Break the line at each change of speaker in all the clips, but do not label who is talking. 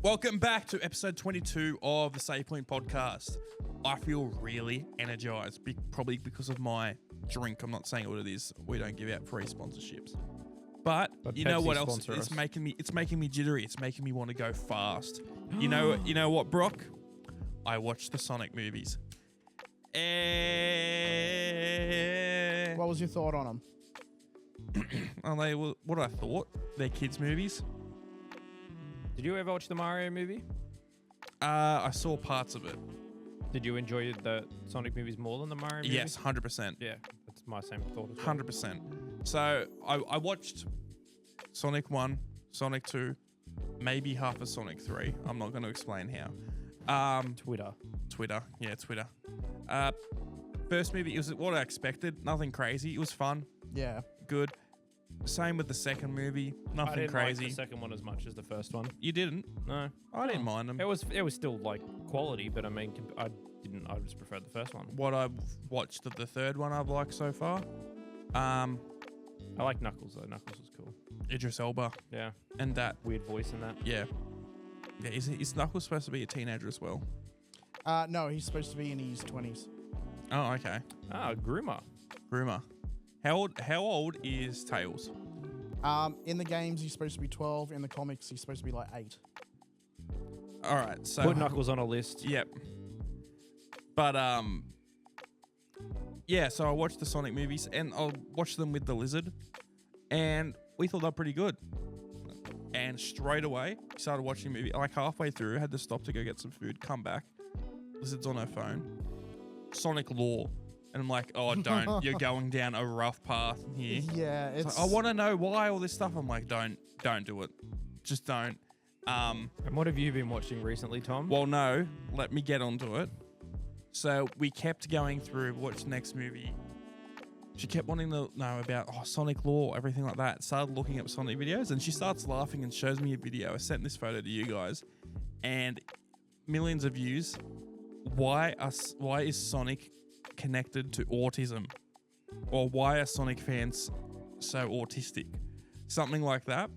Welcome back to episode 22 of the Point Podcast. I feel really energized, probably because of my drink. I'm not saying what it is. We don't give out free sponsorships. But you know what else? It's making me jittery. It's making me want to go fast. You know what, Brock? I watched the Sonic movies.
What was your thought on them?
What I thought? They're kids' movies.
Did you ever watch the Mario movie?
I saw parts of it.
Did you enjoy the Sonic movies more than the Mario movie?
Yes, 100%.
Yeah, that's my same thought as well.
100%. So I watched Sonic 1, Sonic 2, maybe half of Sonic 3. I'm not going to explain how.
Twitter.
Yeah, Twitter. First movie, it was what I expected. Nothing crazy. It was fun.
Yeah.
Good. Same with the second movie. Nothing
I didn't
crazy.
like the second one as much as the first one.
You didn't?
No.
I didn't mind them.
It was still like quality, but I mean, I just preferred the first one.
What I've watched of the third one I've liked so far.
I like Knuckles though. Knuckles was cool.
Idris Elba.
Yeah.
And that.
Weird voice in that.
Yeah. Yeah. Is Knuckles supposed to be a teenager as well?
No, he's supposed to be in his 20s.
Oh, okay.
Groomer.
How old is Tails?
In the games, he's supposed to be 12. In the comics, he's supposed to be like 8.
All right. So
Put Knuckles on a list.
Yep. But yeah. So I watched the Sonic movies, and I watched them with the Lizard, and we thought they were pretty good. And straight away, started watching the movie. Like halfway through, had to stop to go get some food. Come back, Lizard's on her phone. Sonic lore. And I'm like, oh, don't. You're going down a rough path here.
Yeah, it's...
Like, I want to know why all this stuff. I'm like, don't do it. Just don't.
And what have you been watching recently, Tom?
Well, no. Let me get onto it. So we kept going through, watch the next movie. She kept wanting to know about Sonic lore, everything like that. Started looking up Sonic videos, and she starts laughing and shows me a video. I sent this photo to you guys, and millions of views. Why is Sonic connected to autism, or why are Sonic fans so autistic? Something like that.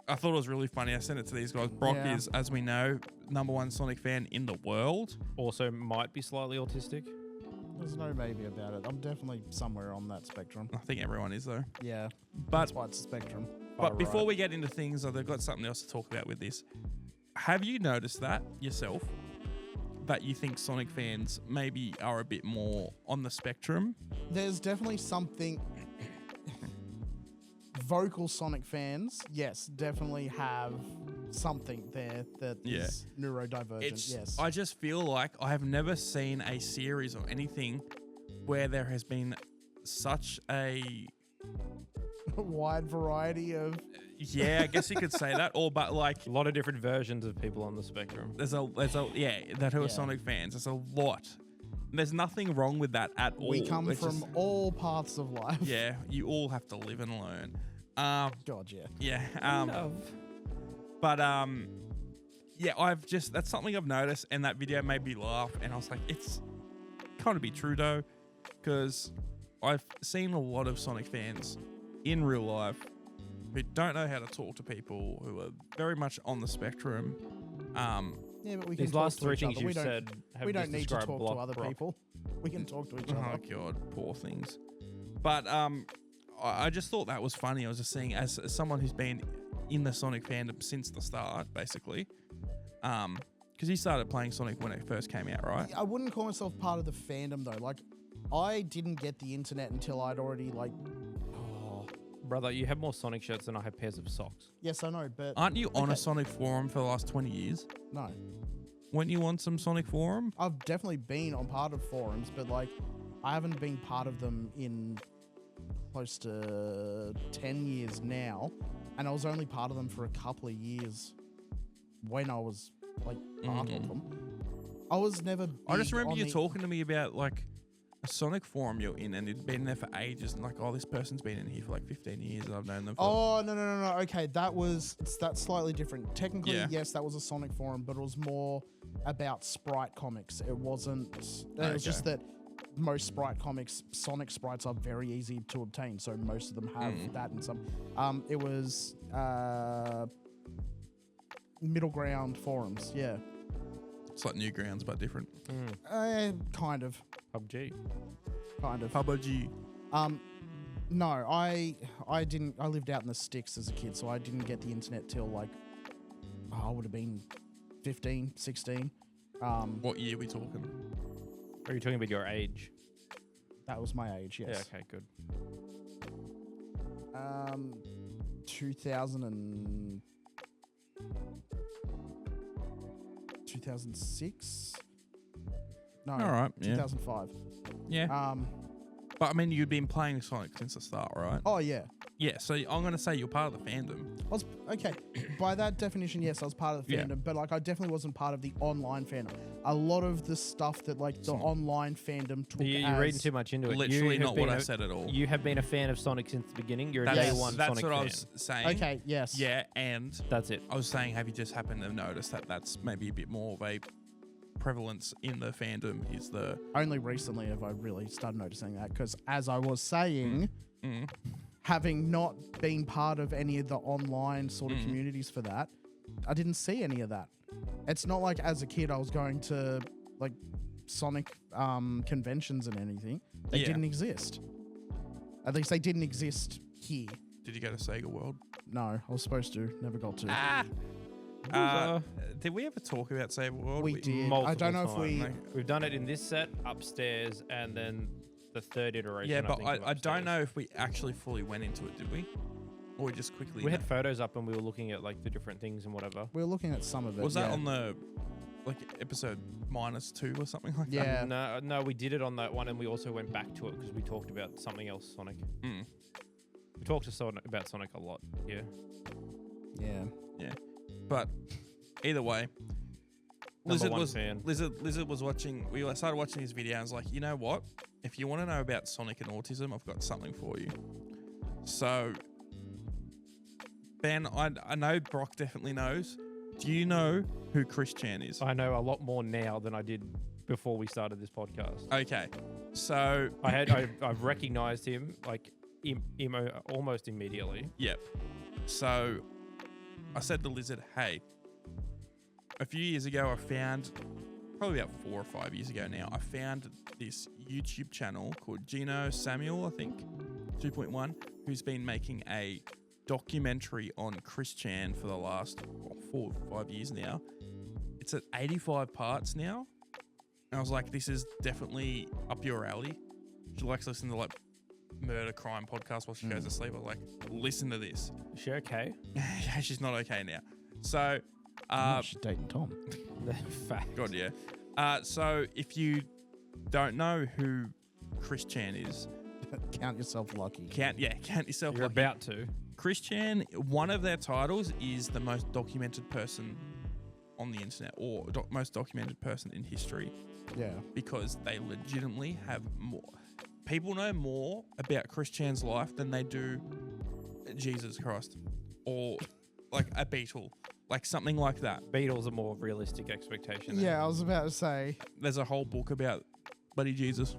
I thought it was really funny. I sent it to these guys. Brock is, as we know, #1 Sonic fan in the world.
Also might be slightly autistic.
There's no maybe about it. I'm definitely somewhere on that spectrum.
I think everyone is though.
Yeah,
but
that's why it's a spectrum.
But before we get into things, they've got something else to talk about with this. Have you noticed that yourself? That you think Sonic fans maybe are a bit more on the spectrum?
There's definitely something... Vocal Sonic fans, yes, definitely have something there that is neurodivergent, yes.
I just feel like I have never seen a series or anything where there has been such a...
wide variety of...
Yeah, I guess you could say that. But like
a lot of different versions of people on the spectrum.
There's a that who are Sonic fans. There's a lot. There's nothing wrong with that at all.
We come from all paths of life.
Yeah, you all have to live and learn.
God, yeah.
Yeah. But yeah, that's something I've noticed, and that video made me laugh, and I was like, it's kind of be true though, because I've seen a lot of Sonic fans in real life who don't know how to talk to people, who are very much on the spectrum.
Yeah, but we
these
can
last
talk to
three
each
things
other.
you've said have
we don't need to
described
talk to other people. We can talk to each other.
Oh God, poor things. But I just thought that was funny. I was just saying, as someone who's been in the Sonic fandom since the start, basically, because he started playing Sonic when it first came out, right?
I wouldn't call myself part of the fandom though. Like, I didn't get the internet until I'd already like...
Brother, you have more Sonic shirts than I have pairs of socks.
Yes, I know, but...
Aren't you on a Sonic forum for the last 20 years?
No.
Weren't you on some Sonic forum?
I've definitely been on part of forums, but like, I haven't been part of them in close to 10 years now, and I was only part of them for a couple of years when I was like part of them. I was never...
I just remember you talking to me about like a Sonic forum you're in, and it'd been there for ages, and like, oh, this person's been in here for like 15 years, and I've known them for...
Oh, no. Okay, that's slightly different. Technically, yes, that was a Sonic forum, but it was more about Sprite comics. It wasn't... It was just that most Sprite comics, Sonic sprites are very easy to obtain, so most of them have that and some. It was... middle ground forums. Yeah,
It's like Newgrounds, but different.
kind of.
PUBG.
PUBG.
No, I didn't. I lived out in the sticks as a kid, so I didn't get the internet till like I would have been 15, 16.
What year we talking?
Are you talking about your age?
That was my age. Yes.
Yeah. Okay. Good.
2006. No.
All right. Yeah.
2005.
Yeah. But I mean, you've been playing Sonic since the start, right?
Oh yeah.
Yeah. So I'm gonna say you're part of the fandom.
I was okay. By that definition, yes, I was part of the
Yeah.
fandom, but like I definitely wasn't part of the online fandom. A lot of the stuff that like the online fandom took
You're reading too much into it.
Literally
You have
not what
been
I
a-
said at all.
You have been a fan of Sonic since the beginning. You're a
That's,
day one
that's
Sonic
what
fan.
I was saying.
Okay. Yes.
Yeah, and
That's it.
I was saying, have you just happened to notice that that's maybe a bit more of a prevalence in the fandom? Is the
Only recently have I really started noticing that because, as I was saying, having not been part of any of the online sort of communities for that, I didn't see any of that. It's not like as a kid I was going to like Sonic conventions and anything. They
Yeah.
didn't exist. At least they didn't exist here.
Did you go to Sega World?
No, I was supposed to. Never got to.
Did we ever talk about Sega World?
We did. I
multiple
don't know if we.
times. We've done it in this set upstairs, and then the third iteration.
Yeah, but
think, of
I don't
upstairs.
know if we actually fully went into it, did we? Or we just quickly.
We had photos up, and we were looking at like the different things and whatever.
We were looking at some of it.
Was that
yeah.
on the like episode -2 or something like
Yeah.
No, we did it on that one, and we also went back to it because we talked about something else, Sonic.
that? Mm.
We talked to about Sonic a lot. Yeah.
Yeah.
But either way,
Number one fan.
Lizard was watching. We started watching his video and was like, you know what? If you want to know about Sonic and autism, I've got something for you. So, Ben, I know Brock definitely knows. Do you know who Chris Chan is?
I know a lot more now than I did before we started this podcast.
Okay, so
I've recognized him like almost immediately.
yep. So I said to Lizard, hey, a few years ago I found, probably about 4 or 5 years ago now, I found this YouTube channel called Gino Samuel, I think, 2.1, who's been making a documentary on Chris Chan for the last 4 or 5 years now. It's at 85 parts now. And I was like, this is definitely up your alley. She likes to listen to like murder crime podcasts while she goes to sleep. I was like, listen to this.
Is she okay?
Yeah, she's not okay now. So,
She's dating Tom.
Fact.
God, yeah. So if you don't know who Chris Chan is,
Count yourself lucky.
count yourself
You're
lucky.
about to.
Chris Chan, one of their titles is the most documented person on the internet, or most documented person in history,
Yeah.
because they legitimately have more. People know more about Chris Chan's life than they do Jesus Christ, or like a Beatle, like something like that.
Beatles are more realistic expectation.
Yeah, I was about to say.
There's a whole book about Buddy Jesus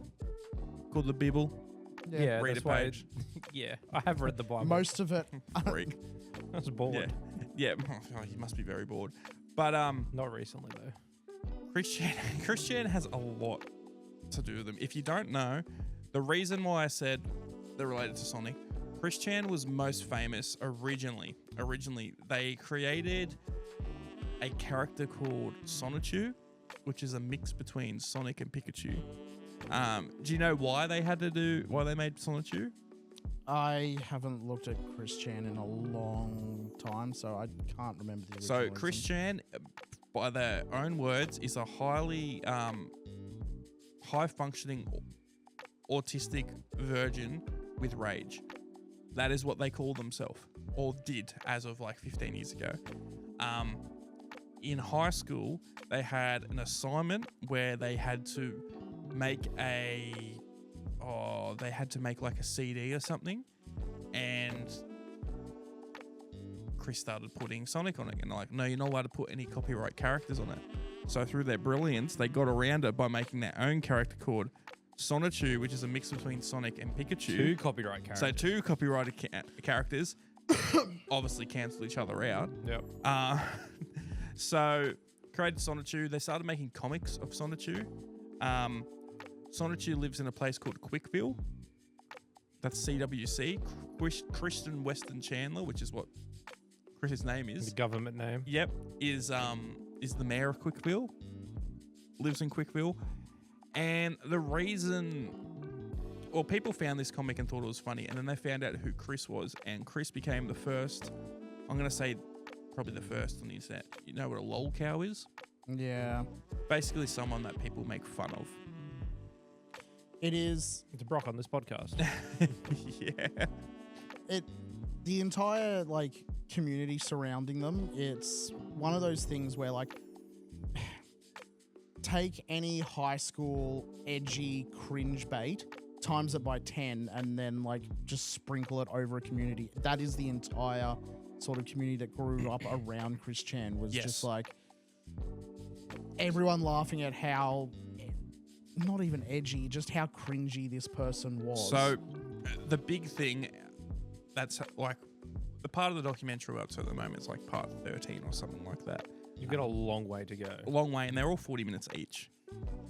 called the Bible.
Yeah,
Read
that's
a
why.
page.
Yeah, I have read the Bible.
Most of it.
Freak.
I was bored.
Yeah. Oh, you must be very bored. But
Not recently though.
Chris Chan has a lot to do with them. If you don't know, the reason why I said they're related to Sonic, Chris Chan was most famous originally. Originally, they created a character called Sonichu, which is a mix between Sonic and Pikachu. Do you know why they made Sonichu?
I haven't looked at Chris Chan in a long time, so I can't remember the
So
original
Chris Chan, by their own words, is a highly high functioning autistic virgin with rage. That is what they call themselves, or did as of like 15 years ago. In high school, they had an assignment where they had to make like a CD or something, and Chris started putting Sonic on it, and they're like, no, you're not allowed to put any copyright characters on it. So through their brilliance, they got around it by making their own character called Sonichu, which is a mix between Sonic and Pikachu.
2 copyright characters.
So 2 copyrighted characters obviously cancel each other out.
Yep.
So created Sonichu. They started making comics of Sonichu. Sonichu lives in a place called Quickville. That's CWC. Christian Weston Chandler, which is what Chris's name is.
The government name.
Yep, is the mayor of Quickville. Lives in Quickville, and the reason, well, people found this comic and thought it was funny, and then they found out who Chris was, and Chris became the first. I'm gonna say probably the first on the internet. You know what a lol cow is?
Yeah.
Basically, someone that people make fun of.
It is.
To Brock on this podcast.
Yeah.
The entire like community surrounding them, it's one of those things where like take any high school edgy cringe bait, times it by 10, and then like just sprinkle it over a community. That is the entire sort of community that grew up around Chris Chan, was just like everyone laughing at how not even edgy, just how cringy this person was.
So the big thing that's like the part of the documentary we're up to at the moment is like part 13 or something like that.
You've got a long way to go.
A long way, and they're all 40 minutes each.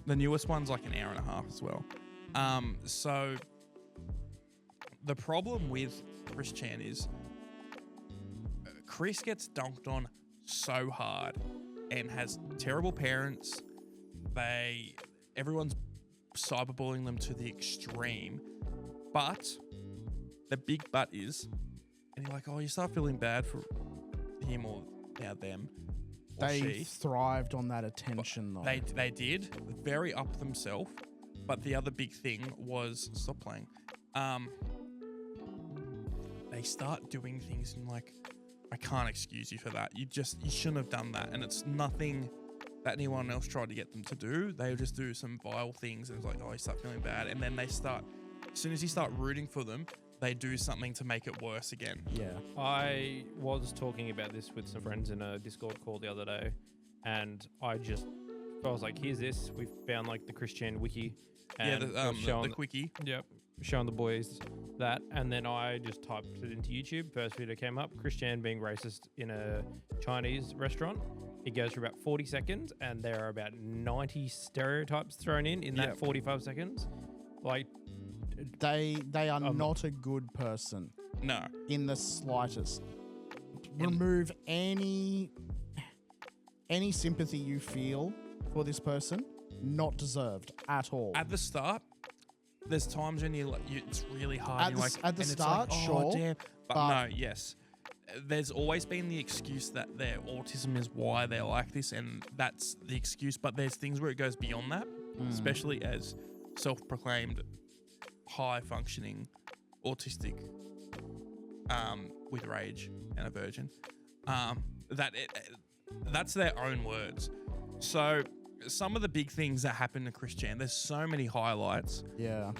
The newest one's like an hour and a half as well. So the problem with Chris Chan is Chris gets dunked on so hard and has terrible parents. Everyone's cyberbullying them to the extreme. But the big but is, and you're like, oh, you start feeling bad for him or now them. Or
they
she.
thrived on that attention, though.
They did very up themselves. But the other big thing was stop playing. They start doing things and like, I can't excuse you for that. You shouldn't have done that. And it's nothing that anyone else tried to get them to do. They just do some vile things and it's like, oh, you start feeling bad. And then as soon as you start rooting for them, they do something to make it worse again.
Yeah.
I was talking about this with some friends in a Discord call the other day, and I was like, here's this. We found like the Chris Chan wiki. And
the quickie.
Yep. Showing the boys that, and then I just typed it into YouTube. First video came up, Chris Chan being racist in a Chinese restaurant. It goes for about 40 seconds, and there are about 90 stereotypes thrown in that 45 seconds. Like,
they are not a good person.
No.
In the slightest. Remove any sympathy you feel for this person. Not deserved at all.
At the start, there's times when it's really hard.
At the start,
like,
sure.
Damn. But no, yes. There's always been the excuse that their autism is why they're like this, and that's the excuse. But there's things where it goes beyond that, especially as self-proclaimed high-functioning autistic with rage and a virgin. That's their own words. So some of the big things that happened to Chris Chan, there's so many highlights.
Yeah.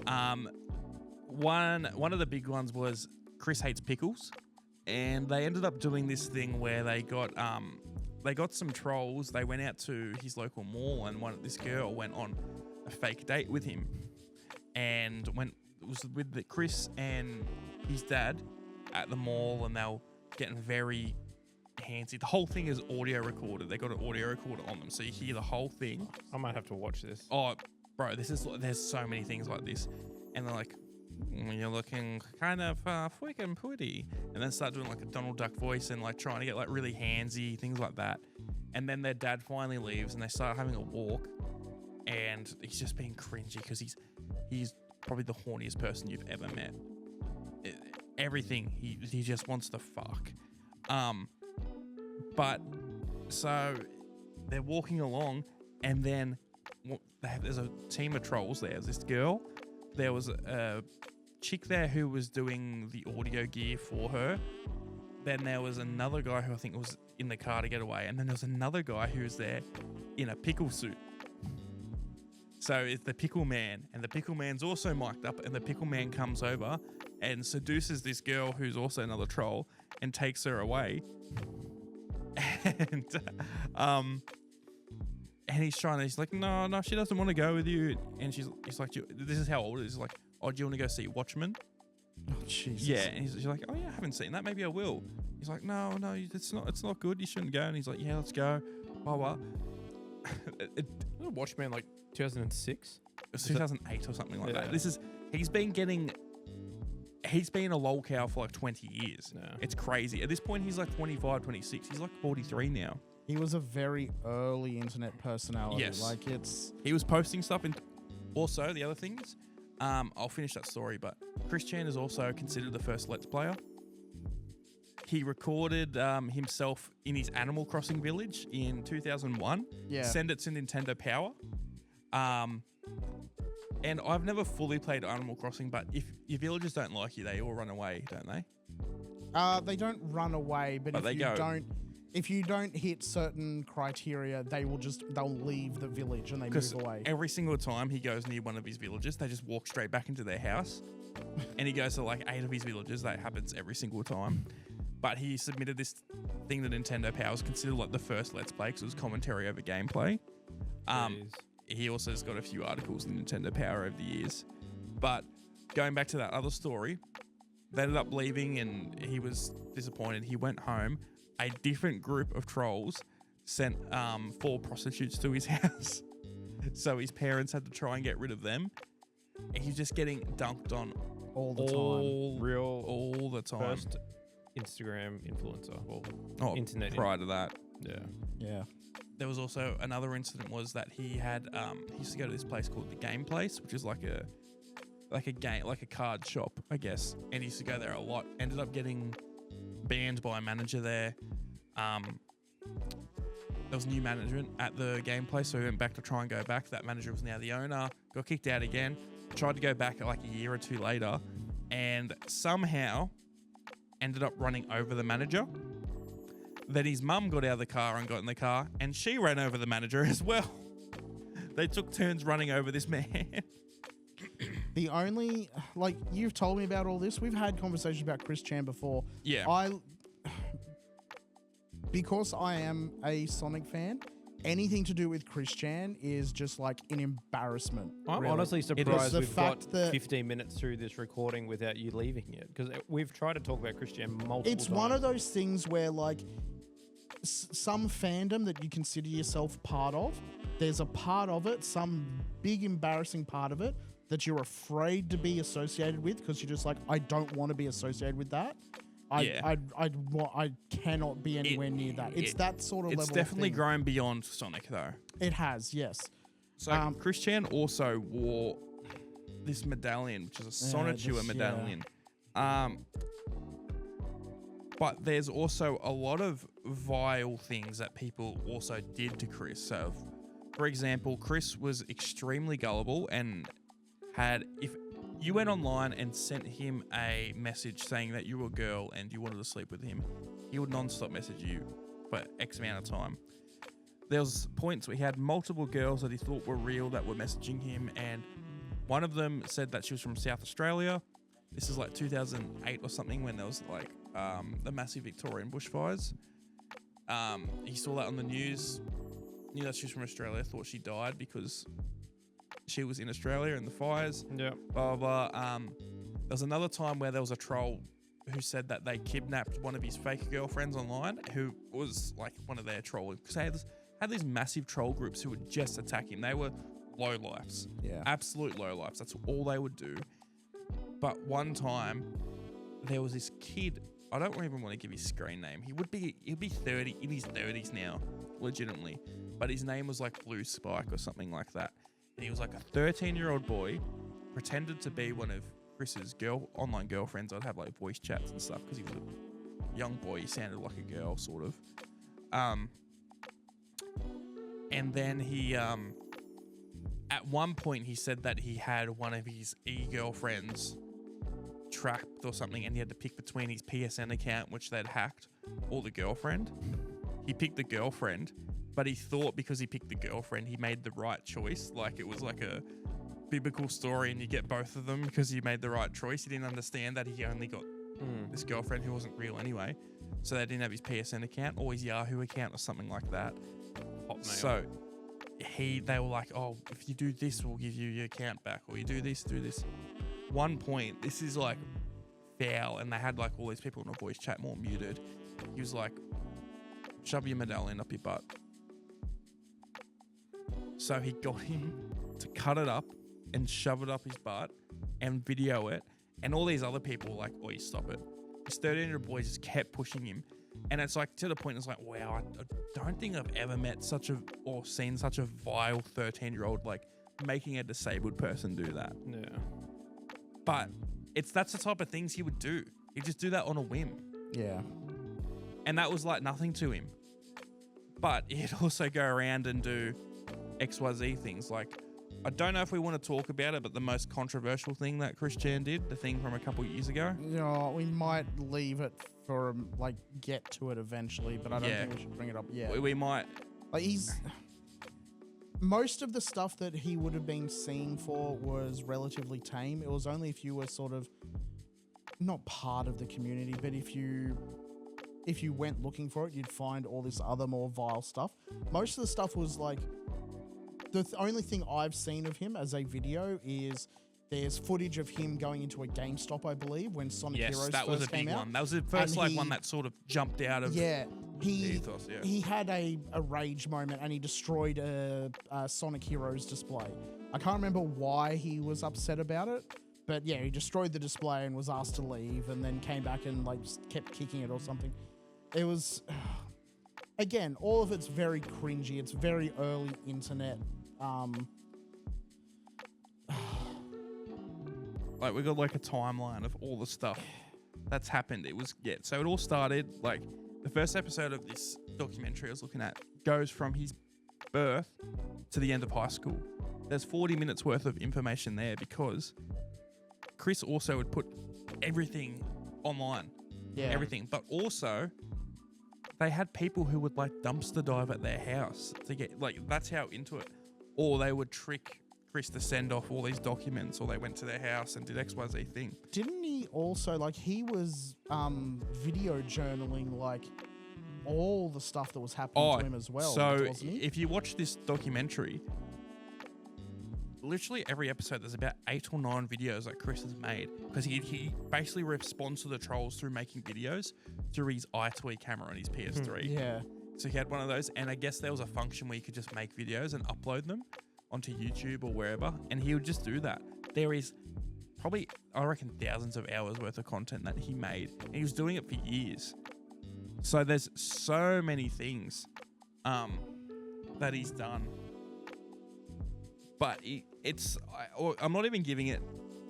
One of the big ones was Chris hates pickles, and they ended up doing this thing where they got some trolls. They went out to his local mall, and this girl went on a fake date with him, and was with Chris and his dad at the mall, and they were getting very handsy. The whole thing is audio recorded. They got an audio recorder on them, so you hear the whole thing.
I might have to watch this.
Oh, bro, there's so many things like this, and they're like, you're looking kind of freaking pretty, and then start doing like a Donald Duck voice and like trying to get like really handsy, things like that. And then their dad finally leaves, and they start having a walk, and he's just being cringy because he's probably the horniest person you've ever met. Everything he just wants to fuck. But so they're walking along, and then there's a team of trolls there. There's this girl. There was a chick there who was doing the audio gear for her. Then there was another guy who I think was in the car to get away. And then there was another guy who was there in a pickle suit. So it's the pickle man. And the pickle man's also mic'd up. And the pickle man comes over and seduces this girl who's also another troll and takes her away. And he's like, no, she doesn't want to go with you. And he's like, this is how old it is. He's like, oh, do you want to go see Watchmen?
Oh, Jesus.
Yeah. And she's like, oh, yeah, I haven't seen that. Maybe I will. He's like, no, it's not good. You shouldn't go. And he's like, yeah, let's go. Blah, blah.
Watchmen like 2006.
It was 2008 or something like
Yeah.
that. He's been a lolcow for like 20 years.
Yeah.
It's crazy. At this point, he's like 25, 26. He's like 43 now.
He was a very early internet personality.
Yes.
Like it's
He was posting stuff. And also, the other things, I'll finish that story, but Chris Chan is also considered the first Let's Player. He recorded himself in his Animal Crossing village in 2001.
yeah.
Send it to Nintendo Power. And I've never fully played Animal Crossing, but if your villagers don't like you, they all run away, don't they?
They don't run away, but
But
if you don't hit certain criteria, they'll leave the village and they
Because
move away.
every single time he goes near one of his villages, they just walk straight back into their house. And he goes to like 8 of his villages. That happens every single time. But he submitted this thing that Nintendo Power is considered like the first Let's Play because it was commentary over gameplay.
Jeez.
He also has got a few articles in Nintendo Power over the years. But going back to that other story, they ended up leaving and he was disappointed. He went home. A different group of trolls sent 4 prostitutes to his house. So his parents had to try and get rid of them. And he's just getting dunked on
all the time.
all the time.
First Instagram influencer. Well,
Oh,
internet.
prior to that.
Yeah.
Yeah.
There was also another incident was that he had he used to go to this place called the Game Place, which is like a card shop, I guess. And he used to go there a lot. Ended up getting banned by a manager there. There was new management at the Game Place, so he went back to try and go back. That manager was now the owner. Got kicked out again. Tried to go back like a year or two later, and somehow ended up running over the manager. Then his mum got out of the car and got in the car, and she ran over the manager as well. They took turns running over this man.
The only, like, you've told me about all this. We've had conversations about Chris Chan before.
Yeah.
Because I am a Sonic fan, anything to do with Chris Chan is just like an embarrassment.
I'm
really.
honestly
It's
surprised
the
we've
fact
got
that
15 minutes through this recording without you leaving yet. Because we've tried to talk about Christian multiple
it's
times.
one of those things where, like, some fandom that you consider yourself part of, there's a part of it, some big embarrassing part of it, that you're afraid to be associated with because you're just like, I don't want to be associated with that. I cannot be anywhere near that. It's that sort of level.
It's definitely
of thing.
grown beyond Sonic, though.
It has, yes.
So Chris Chan also wore this medallion, which is a Sonitua medallion. But there's also a lot of vile things that people also did to Chris. So, for example, Chris was extremely gullible and if you went online and sent him a message saying that you were a girl and you wanted to sleep with him, he would non-stop message you for X amount of time. There was points where he had multiple girls that he thought were real that were messaging him, and one of them said that she was from South Australia. This is like 2008 or something when there was like the massive Victorian bushfires. He saw that on the news, knew that she was from Australia, thought she died because she was in Australia in the fires.
Yeah.
Blah, blah, blah. There was another time where there was a troll who said that they kidnapped one of his fake girlfriends online, who was like one of their trolls. Because they had these massive troll groups who would just attack him. They were lowlifes.
Yeah.
Absolute lowlifes. That's all they would do. But one time, there was this kid. I don't even want to give his screen name. He'd be 30, in his 30s now, legitimately. But his name was like Blue Spike or something like that. And he was like a 13-year-old boy, pretended to be one of Chris's online girlfriends. I'd have like voice chats and stuff because he was a young boy. He sounded like a girl, sort of. And then he, at one point, he said that he had one of his e-girlfriends trapped or something, and he had to pick between his PSN account, which they'd hacked, or the girlfriend. He picked the girlfriend. But he thought because he picked the girlfriend, he made the right choice. Like it was like a biblical story and you get both of them because he made the right choice. He didn't understand that he only got this girlfriend who wasn't real anyway. So they didn't have his PSN account or his Yahoo account or something like that.
Hotmail.
So they were like, oh, if you do this, we'll give you your account back. Or you do this. One point, this is like foul. And they had like all these people in a voice chat more muted. he was like, shove your medallion up your butt. So he got him to cut it up and shove it up his butt and video it. And all these other people were like, oi, stop it. This 13-year-old boy just kept pushing him. And it's like, to the point, it's like, wow, I don't think I've ever met or seen such a vile 13-year-old, like, making a disabled person do that.
Yeah.
But that's the type of things he would do. He'd just do that on a whim.
Yeah.
And that was like nothing to him. But he'd also go around and do XYZ things. Like, I don't know if we want to talk about it, but the most controversial thing that Chris Chan did, the thing from a couple of years ago.
You know, we might leave it for, like, get to it eventually, but I don't think we should bring it up yet.
We might.
Like, most of the stuff that he would have been seen for was relatively tame. It was only if you were sort of not part of the community, but if you went looking for it, you'd find all this other more vile stuff. Most of the stuff was like, the only thing I've seen of him as a video is there's footage of him going into a GameStop, I believe, when Sonic Heroes
that was a
first came
big
out.
one. That was the first one that sort of jumped out of
the
ethos. Yeah.
He had a rage moment and he destroyed a Sonic Heroes display. I can't remember why he was upset about it, but yeah, he destroyed the display and was asked to leave and then came back and like just kept kicking it or something. It was, again, all of it's very cringy. It's very early internet.
Like, we got like a timeline of all the stuff that's happened. So it all started, like, the first episode of this documentary I was looking at goes from his birth to the end of high school. There's 40 minutes worth of information there because Chris also would put everything online.
Yeah.
Everything. But also, they had people who would, like, dumpster dive at their house to get, like, that's how into it. Or they would trick Chris to send off all these documents, or they went to their house and did XYZ thing.
Didn't he also, like, he was video journaling, like, all the stuff that was happening to him as well,
so
wasn't he?
If you watch this documentary, literally every episode there's about 8 or 9 videos that Chris has made, because he basically responds to the trolls through making videos through his iToy camera on his PS3.
Yeah.
So he had one of those, and I guess there was a function where you could just make videos and upload them onto YouTube or wherever, and he would just do that. There is probably, I reckon, thousands of hours worth of content that he made, and he was doing it for years. So there's so many things that he's done, but I'm not even giving it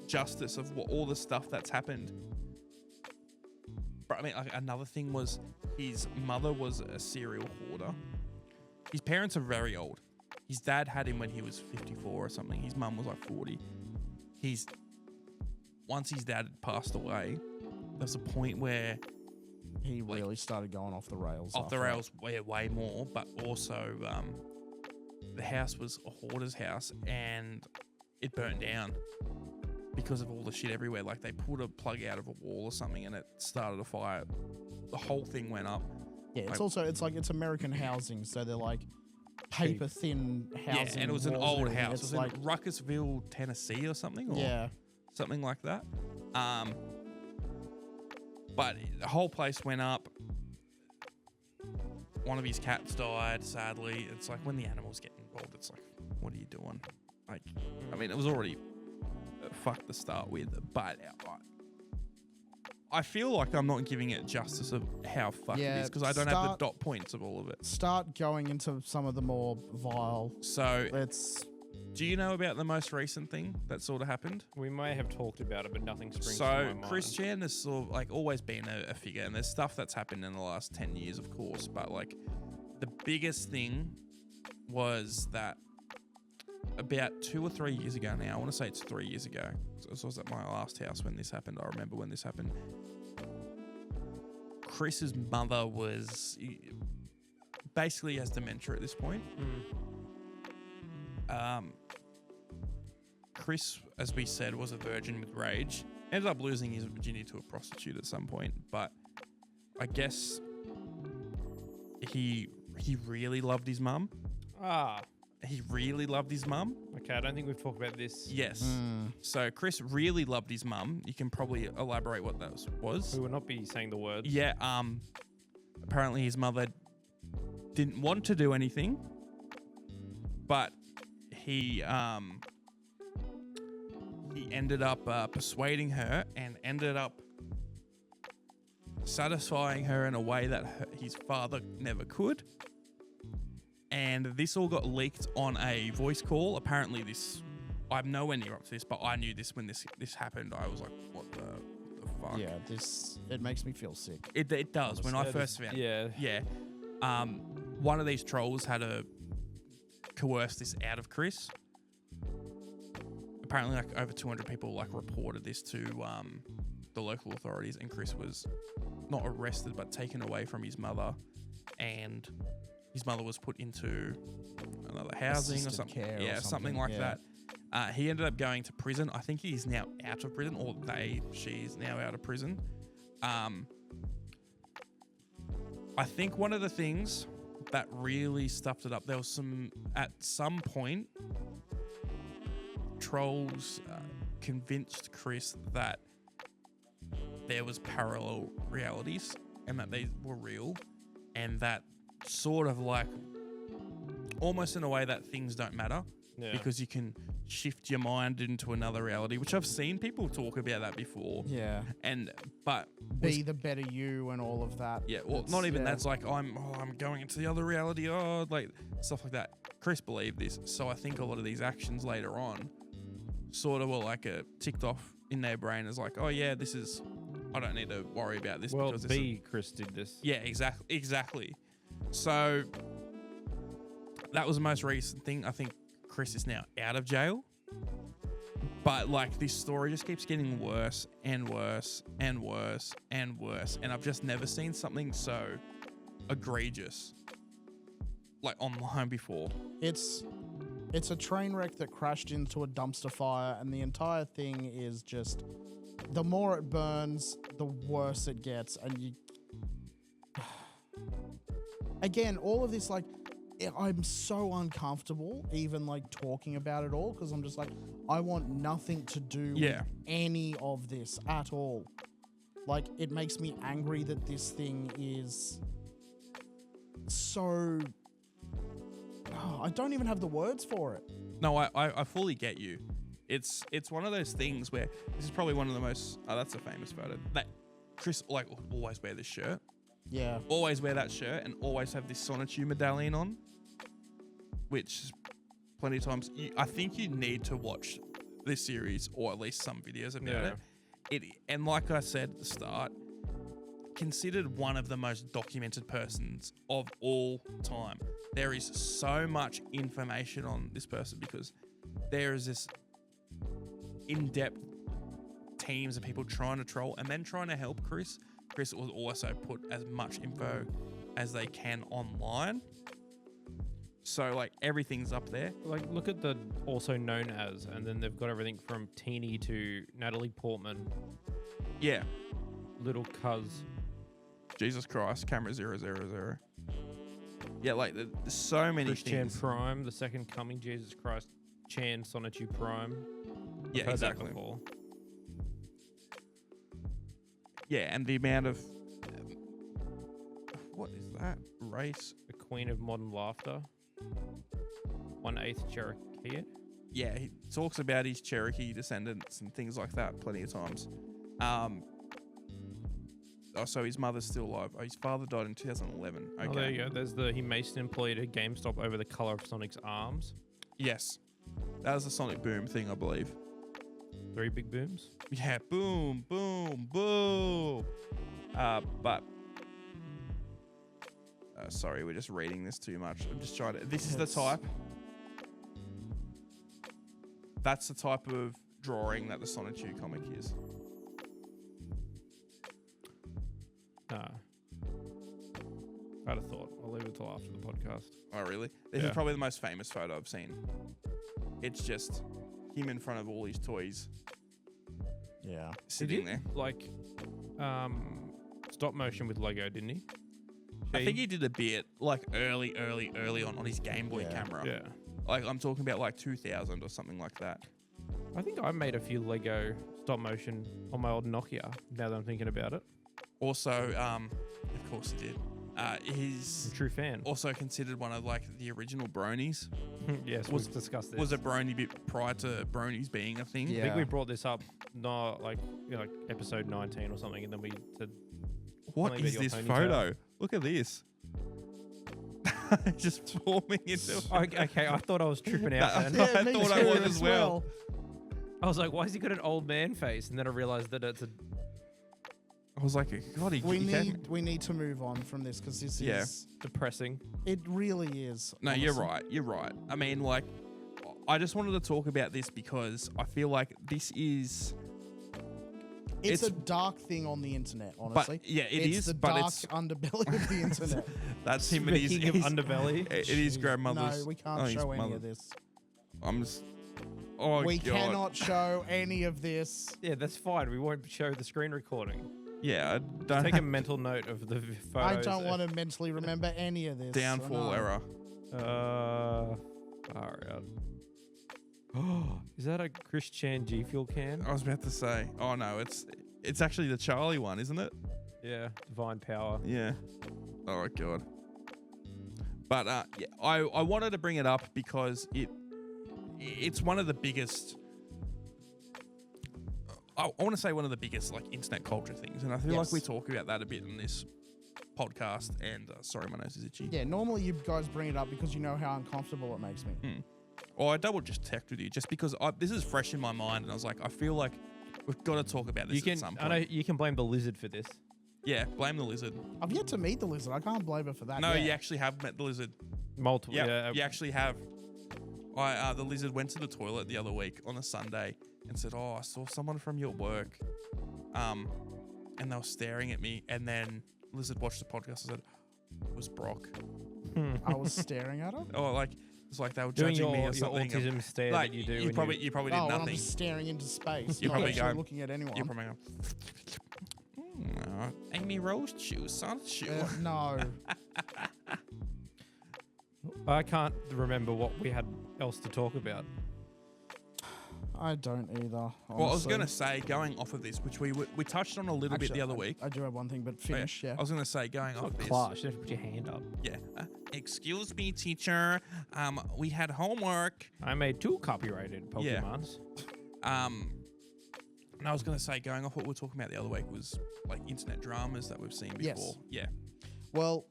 justice of all the stuff that's happened. But I mean, like, another thing was his mother was a serial hoarder. His parents are very old. His dad had him when he was 54 or something. His mum was like 40. Once his dad had passed away, there was a point where
he really started going off the rails.
Off the rails way more, but also the house was a hoarder's house and it burnt down because of all the shit everywhere. Like, they pulled a plug out of a wall or something and it started a fire. The whole thing went up.
Yeah, it's American housing, so they're like paper thin housing.
Yeah, and it was an old house. It was
like
in Ruckersville, Tennessee or something. Or something like that. But the whole place went up. One of his cats died, sadly. It's like, when the animals get involved, it's like, what are you doing? Like, I mean, it was already fucked to start with, but I feel like I'm not giving it justice of how fucked it is, because I don't have the dot points of all of it.
Start going into some of the more vile.
So, do you know about the most recent thing that sort of happened?
We may have talked about it, but nothing springs to my mind.
So, Chris Chan has sort of, like, always been a figure, and there's stuff that's happened in the last 10 years, of course, but, like, the biggest thing was that about 2 or 3 years ago now, I want to say it's 3 years ago, so I was at my last house when this happened. I remember when this happened. Chris's mother basically has dementia at this point. Chris, as we said, was a virgin with rage. Ended up losing his virginity to a prostitute at some point, but I guess he really loved his mum. He really loved his mum.
Okay, I don't think we've talked about this.
Yes. So Chris really loved his mum. You can probably elaborate what that was.
We will not be saying the words.
Yeah. apparently his mother didn't want to do anything, but he ended up persuading her and ended up satisfying her in a way that his father never could. And this all got leaked on a voice call. Apparently I'm nowhere near up to this, but I knew this when this happened. I was like, what the fuck?
Yeah, it makes me feel sick.
It does. When I first found it. Yeah. One of these trolls had to coerce this out of Chris. Apparently, like over 200 people like reported this to the local authorities, and Chris was not arrested but taken away from his mother, and his mother was put into another housing
Assisted
or something.
care
Yeah,
or
something like that. He ended up going to prison. I think he's now out of prison, or she's now out of prison. I think one of the things that really stuffed it up, there was at some point, trolls convinced Chris that there was parallel realities and that they were real, and that sort of like almost in a way that things don't matter because you can shift your mind into another reality, which I've seen people talk about that before.
Yeah.
But
be the better you and all of that.
Yeah, well, not even that's like I'm going into the other reality, like stuff like that. Chris believed this, so I think a lot of these actions later on sort of were like a ticked off in their brain as like, oh yeah, I don't need to worry about this.
Well,
because
Chris did this.
Yeah, exactly. So that was the most recent thing. I think Chris is now out of jail. But like this story just keeps getting worse and worse and worse and worse. And I've just never seen something so egregious like online before.
It's a train wreck that crashed into a dumpster fire, and the entire thing is just the more it burns, the worse it gets. And you again, all of this, like, I'm so uncomfortable even like talking about it all, because I'm just like, I want nothing to do with any of this at all. Like, it makes me angry that this thing is so... I don't even have the words for it.
No, I fully get you. It's one of those things where this is probably one of the most... Oh, that's a famous photo. That Chris like always wear this shirt.
Yeah.
Always wear that shirt and always have this Sonichu medallion on. Which plenty of times... I think you need to watch this series, or at least some videos about it. And like I said at the start, considered one of the most documented persons of all time. There is so much information on this person because there is this in-depth teams of people trying to troll and then trying to help Chris. Chris will also put as much info as they can online. So, like, everything's up there.
Like, look at the also known as, and then they've got everything from Teeny to Natalie Portman.
Yeah.
Little Cuz.
Jesus Christ, camera 000. Yeah, like, there's so many
Chris
things.
Chan Prime, the second coming, Jesus Christ, Chan Sonichu Prime.
Yeah, exactly.
Before.
Yeah, and the amount of... what is that? Race?
The Queen of Modern Laughter. 1/8 Cherokee.
Yeah, he talks about his Cherokee descendants and things like that plenty of times. So his mother's still alive. His father died in 2011. Okay.
Oh, there you go. He Mason employed at GameStop over the color of Sonic's arms.
Yes. That was the Sonic Boom thing, I believe.
3 big booms.
Yeah, boom, boom, boom. Sorry, we're just reading this too much. I'm just trying to... This is the type... That's the type of drawing that the Sonichu comic is.
Nah. I'd have thought. I'll leave it till after the podcast.
Oh, really? This is probably the most famous photo I've seen. It's just him in front of all his toys.
Yeah.
Sitting there.
Like, stop motion with Lego, didn't he?
I think he did a bit like early on his Game Boy camera.
Yeah.
Like, I'm talking about like 2000 or something like that.
I think I made a few Lego stop motion on my old Nokia, now that I'm thinking about it.
Also, of course he did. He's
A true fan.
also considered one of like the original bronies.
Yes, we've discussed this.
Was a brony bit prior to bronies being a thing.
I think we brought this up, not like episode 19 or something, and then we said,
What
Something
is
about your
this
ponytail.
photo? Look at this. Just forming into.
okay, I thought I was tripping out then.
Yeah,
I
me
thought I
too
was as well.
I was like, why has he got an old man face? And then I realized that it's a...
I was like, God,
We need to move on from this because this
Yeah.
is
depressing.
it really is.
No,
honestly.
you're right. You're right. I mean, like, I just wanted to talk about this because I feel like this is.
It's a dark thing on the internet, honestly.
But yeah,
It's the dark underbelly of the internet.
That's him and his,
Speaking of
his
underbelly,
it is grandmother's.
No, we can't
his
show any
mother.
of this.
I'm just. Oh
We
God.
cannot show any of this.
yeah, that's fine. We won't show the screen recording.
Yeah, I don't
Take a mental note of the
I
photos.
don't want to mentally remember any of this.
downfall
I know.
error.
Far out. Oh, is that a Christian G Fuel can?
I was about to say. Oh no, it's actually the Charlie one, isn't it?
Yeah, divine power.
Yeah. Oh God. But yeah, I wanted to bring it up because it's one of the biggest. I want to say one of the biggest like internet culture things, and I feel like
Yes.
we talk about that a bit in this podcast. And sorry, my nose is itchy.
Yeah, normally you guys bring it up because you know how uncomfortable it makes me.
Or I double just checked with you just because this is fresh in my mind, and I was like, I feel like we've got to talk about this
You can.
at some
I
point.
know you can blame the lizard for this.
Yeah, blame the lizard.
I've yet to meet the lizard. I can't blame her for that.
No,
yet.
you actually have met the lizard.
Multiple.
Yeah, you actually have. The lizard went to the toilet the other week on a Sunday and said, "Oh, I saw someone from your work," and they were staring at me. And then lizard watched the podcast and said, "It was Brock."
I was staring at her.
Oh, like it's like they were
Doing
judging me or
your
something.
autism stare
Like
that you do.
you
when
probably did
Oh, when I'm
nothing.
just staring into space.
You're
not
probably
actually
going-
looking at anyone.
You're probably going, Amy Rose juice on shoe.
No.
I can't remember what we had else to talk about.
I don't either.
Well, I was
honestly.
going to say, going off of this, which we touched on a little bit
Actually,
the other week.
I do have one thing, but finish. Yeah.
I was going to say, going off
Not
this.
class. You have to put your hand up.
Yeah. Excuse me, teacher. We had homework.
I made 2 copyrighted
Yeah.
Pokemons.
And I was going to say, going off what we were talking about the other week was like internet dramas that we've seen
Yes.
before. Yeah.
Well,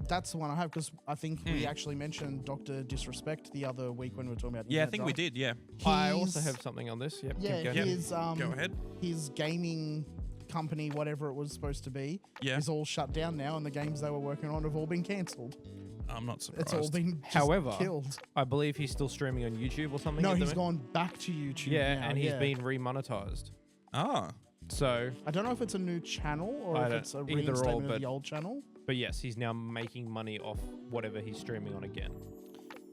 that's the one I have because I think
Hmm.
we actually mentioned Dr. Disrespect the other week when we were talking about.
Yeah, I
internet
think we
drama.
did. Yeah.
I also
His-
have something on this. Yep.
Yeah,
keep going.
his
Go ahead.
his gaming company, whatever it was supposed to be,
Yeah.
is all shut down now, and the games they were working on have all been cancelled.
I'm not surprised.
It's all been just
However,
killed.
I believe he's still streaming on YouTube or something.
No,
at the
he's
moment.
gone back to YouTube.
Yeah,
now,
and he's
yeah.
been remonetized.
Ah.
So,
I don't know if it's a new channel or
I
if
don't-
it's a
either or,
reinstatement of
but-
the old channel.
but yes, he's now making money off whatever he's streaming on again.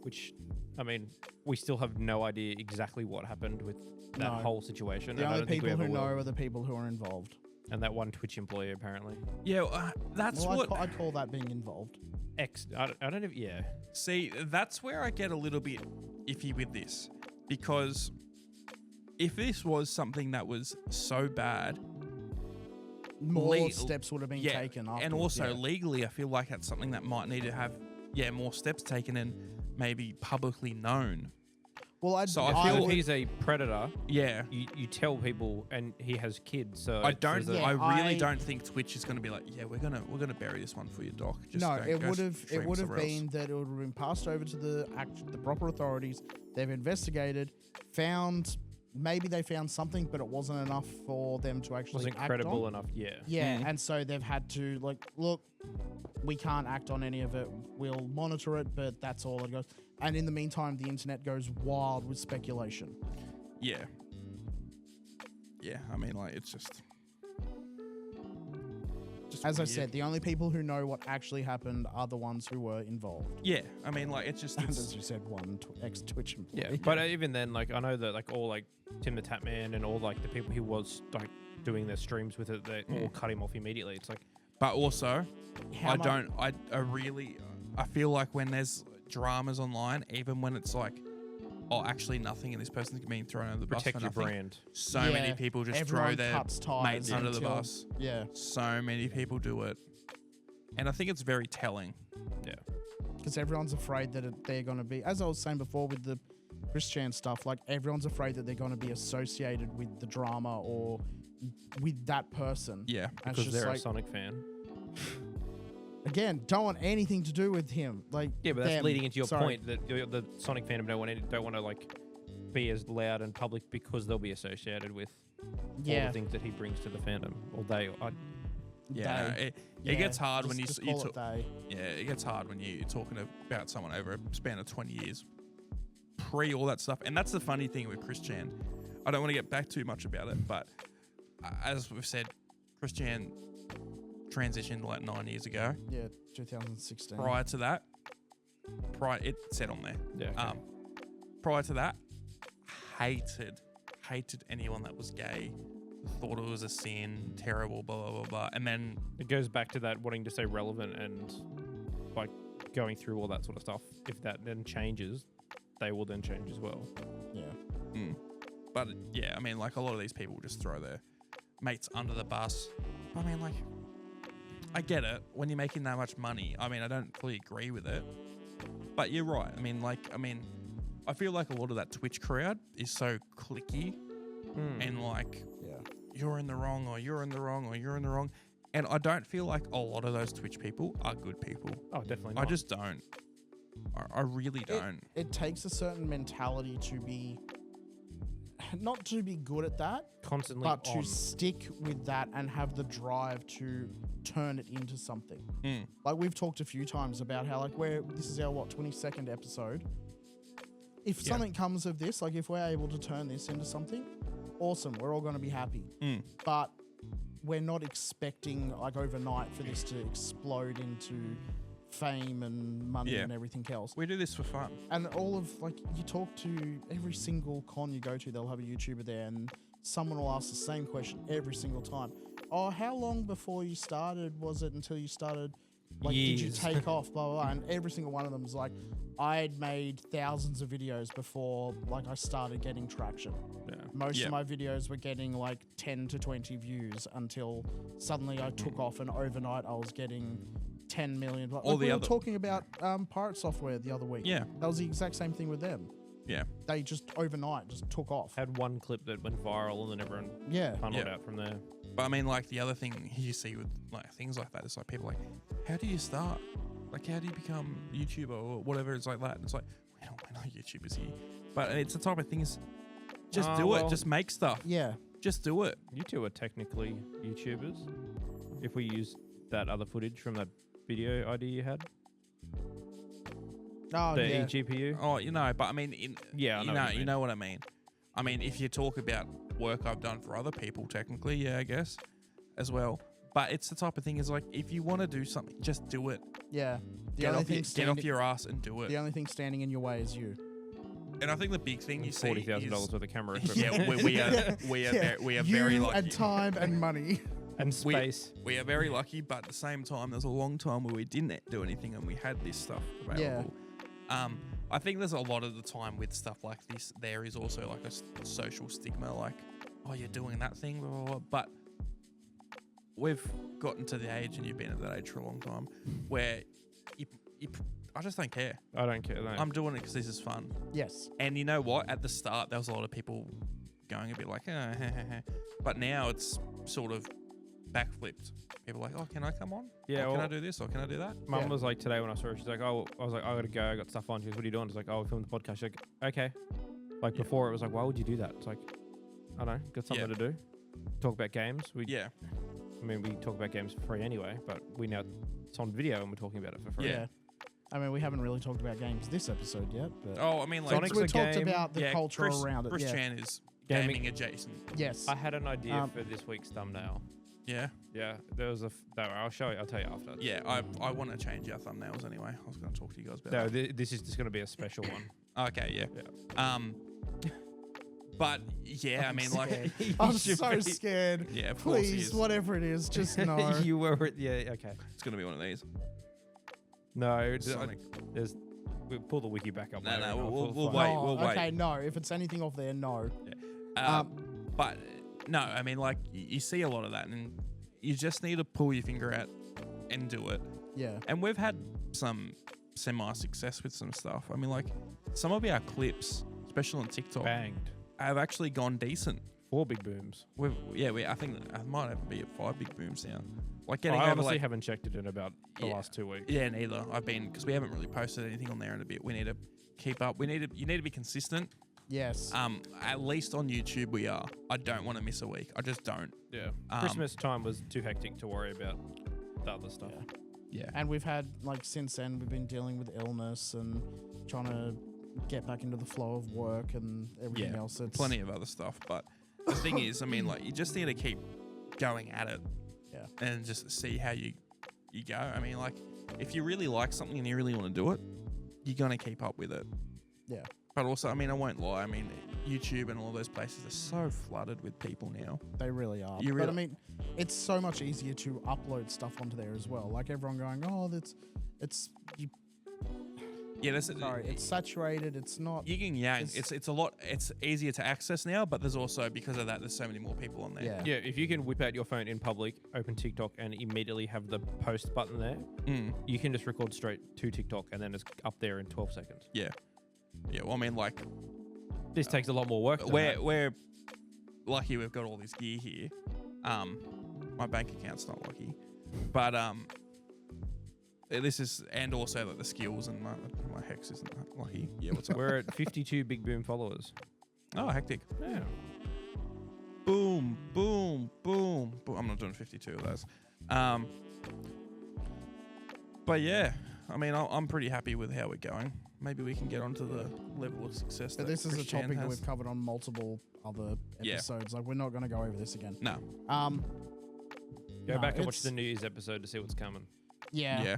Which, I mean, we still have no idea exactly what happened with that
No.
whole situation.
The
and I
only
don't think we
people
ever
who know
will.
are the people who are involved.
And that one Twitch employee apparently.
Yeah, that's
Well,
what.
I'd call that being involved.
I don't know. Yeah.
See, that's where I get a little bit iffy with this. Because if this was something that was so bad,
More steps would have been
yeah,
taken
and
afterwards,
also
yeah.
legally, I feel like that's something that might need to have, more steps taken and maybe publicly known.
Well,
So
I
I
feel
feel-
if he's a predator,
Yeah.
you tell people, and he has kids. So
I don't.
there's a-
Yeah,
I really
I-
don't think Twitch is going to be like, yeah, we're gonna bury this one for you, doc. Just
No,
don't
it
go
would have
stream
been
somewhere else."
that it would have been passed over to the proper authorities. They've investigated, found maybe they found something, but it wasn't enough for them to actually
wasn't
act
credible
on.
enough. Yeah.
Yeah,
Mm.
and so they've had to look, we can't act on any of it. We'll monitor it, but that's all it goes. And in the meantime, the internet goes wild with speculation.
Yeah. Yeah, I mean, like, it's just
As I
weird.
said, the only people who know what actually happened are the ones who were involved.
Yeah, I mean, like, it's just
And
it's,
as you said, one ex-Twitch employee.
Yeah, but even then, like, I know that like all like Tim the Tatman and all like the people he was like doing their streams with it, they all cut him off immediately. It's like,
but also,
How much-
I feel like when there's dramas online, even when it's like, oh, actually nothing, and this person's being thrown under the
protect
bus
your
for nothing.
brand.
So
Yeah,
many people just
everyone
throw their
cuts ties
mates under the
until-
bus.
Yeah.
So many people do it. And I think it's very telling.
Yeah.
Because everyone's afraid that they're going to be, as I was saying before with the Christian stuff, like everyone's afraid that they're going to be associated with the drama or with that person.
Yeah.
And it's
Because
just
they're a
like,
Sonic fan.
again, don't want anything to do with him. Like,
Yeah, but that's
them.
leading into your
Sorry.
point that the Sonic fandom don't want to like be as loud and public because they'll be associated with all
Yeah.
the things that he brings to the fandom. Or they,
Yeah.
They.
It gets hard when
just
you
call
talk.
it they.
Yeah, it gets hard when you're talking about someone over a span of 20 years, pre all that stuff. And that's the funny thing with Christian. I don't want to get back too much about it, but as we've said, Christian transitioned like 9 years ago.
Yeah, 2016.
Prior to that, it said on there.
yeah, okay.
Prior to that, hated anyone that was gay. Thought it was a sin, terrible, blah blah blah blah. And then
It goes back to that wanting to stay relevant and like going through all that sort of stuff. If that then changes, they will then change as well.
Yeah.
But yeah, I mean, like a lot of these people just throw their mates under the bus. I mean, like, I get it when you're making that much money. I mean, I don't fully agree with it, but you're right. I mean, I feel like a lot of that Twitch crowd is so cliquey and like,
Yeah.
you're in the wrong, or you're in the wrong, or you're in the wrong. And I don't feel like a lot of those Twitch people are good people.
Oh, definitely not.
I just don't. I really don't.
It takes a certain mentality to be, not to be good at that,
constantly
but to
on.
stick with that and have the drive to turn it into something.
Mm.
Like we've talked a few times about how like this is our 22nd episode. If
Yeah.
something comes of this, like if we're able to turn this into something, awesome. We're all going to be happy.
Mm.
But we're not expecting like overnight for this to explode into fame and money
Yeah.
and everything else.
We do this for fun.
And all of like you talk to every single con you go to, they'll have a YouTuber there, and someone will ask the same question every single time. Oh, how long before you started was it until you started? Like, did you
Years.
take off? Blah, blah, blah. And every single one of them is like, I had made thousands of videos before like I started getting traction.
Yeah.
Most
Yeah.
of my videos were getting like 10 to 20 views until suddenly I took off, and overnight I was getting 10 million. Like
All the
we were
other-
talking about Pirate Software the other week.
Yeah.
That was the exact same thing with them.
Yeah.
They just overnight just took off.
Had one clip that went viral and then everyone
Yeah.
funneled
Yeah.
out from there.
But I mean, like the other thing you see with like things like that, it's like people like, how do you start? Like, how do you become YouTuber or whatever? It's like that. It's like we're not YouTubers here, but it's the type of things. Just do
well-
it. Just make stuff.
Yeah.
Just do it.
You two are technically YouTubers. If we use that other footage from that video idea you had,
Oh,
the
yeah.
eGPU.
Oh, but I mean,
Yeah, I know what you mean.
know what I mean. I mean, if you talk about work I've done for other people, technically, yeah, I guess, as well. But it's the type of thing is like, if you want to do something, just do it.
Yeah. The
Get
only
off,
thing
get
standing,
off your ass and do it.
the only thing standing in your way is you.
And I think the big thing you see
$40,000
is,
worth of camera equipment
yeah, we are
Yeah.
we are
you
very lucky.
and time and money.
and space.
We are very lucky, but at the same time, there's a long time where we didn't do anything and we had this stuff available. I think there's a lot of the time with stuff like this, there is also like a social stigma, like, oh, you're doing that thing, blah, blah, blah. But we've gotten to the age, and you've been at that age for a long time, where I just don't care.
I don't care. No.
I'm doing it because this is fun.
Yes.
And you know what? At the start, there was a lot of people going a bit like, but now it's sort of backflipped. People are like, oh, can I come on?
Yeah,
Or can
well-
I do this? Or can I do that?
Mum
Yeah.
was like today when I saw her, she's like, oh, I was like, I gotta go, I got stuff on. She goes, what are you doing? It's like, oh, we filmed the podcast. She's like, okay. Like
Yeah.
before, it was like, why would you do that? It's like, I don't know, got something
Yeah.
to do. Talk about games.
Yeah.
I mean, we talk about games for free anyway, but it's on video and we're talking about it for free.
Yeah.
I mean, we haven't really talked about games this episode yet, but
Oh, I mean, like,
Sonic's
we
a
talked
game.
about the culture around it.
Chris
Yeah.
Chan is
Gaming-
gaming adjacent.
Yes.
I had an idea
Um,
for this week's thumbnail.
Yeah.
Yeah, there was I'll show you. I'll tell you after.
Yeah. I want to change our thumbnails anyway. I was going to talk to you guys about
No,
that.
this is just going to be a special one.
Okay. Yeah.
Yeah.
But yeah, I mean, like,
scared. I'm
should
so
be.
scared.
yeah, of course he
Please,
is.
whatever it is, just no.
You were, yeah, okay.
It's going to be one of these.
No,
Sonic.
we'll pull the wiki back up.
No,
later
no,
and I'll
we'll
find-
wait,
Oh,
we'll wait.
Okay, no. If it's anything off there, no.
But no, I mean, like, you see a lot of that, and you just need to pull your finger out and do it.
Yeah.
And we've had some semi-success with some stuff. I mean, like, some of our clips, especially on TikTok,
Banged.
have actually gone decent.
4 big booms.
I think I might have to be at 5 big booms now. Like
I
getting over
honestly
like,
haven't checked it in about the last 2 weeks.
yeah, neither. I've been, because we haven't really posted anything on there in a bit. We need to keep up. You need to be consistent.
Yes.
At least on YouTube we are. I don't want to miss a week. I just don't.
Yeah. Christmas time was too hectic to worry about the other stuff.
Yeah.
And we've had, like, since then, we've been dealing with illness and trying to get back into the flow of work and everything else. It's
plenty of other stuff. But the thing is, I mean, like, you just need to keep going at it.
Yeah.
And just see how you go. I mean, like, if you really like something and you really want to do it, you're going to keep up with it.
Yeah.
But also, I mean, I won't lie. I mean, YouTube and all those places are so flooded with people now.
They really are.
You
But I
really-
mean, it's so much easier to upload stuff onto there as well. Like everyone going, oh,
Yeah, that's
it's saturated. It's not.
yin and yang. It's a lot. It's easier to access now, but there's also, because of that, there's so many more people on there.
Yeah.
Yeah, if you can whip out your phone in public, open TikTok, and immediately have the post button there, you can just record straight to TikTok, and then it's up there in 12 seconds.
Yeah. Yeah. Well, I mean, like,
This takes a lot more work. than that.
we're lucky we've got all this gear here. My bank account's not lucky, but this is, and also like the skills, and my hex isn't that lucky. Yeah. What's up?
We're at 52 Big Boom followers.
Oh, hectic.
Yeah.
Boom, boom, boom, boom. I'm not doing 52 of those. But yeah, I mean, I'm pretty happy with how we're going. Maybe we can get onto the level of success.
But
that
this is a
Christian
topic that
has.
we've covered on multiple other
Yeah.
episodes. Like, we're not going to go over this again.
No.
Go
No,
back and watch
it's-
the New Year's episode to see what's coming.
Yeah.
Yeah.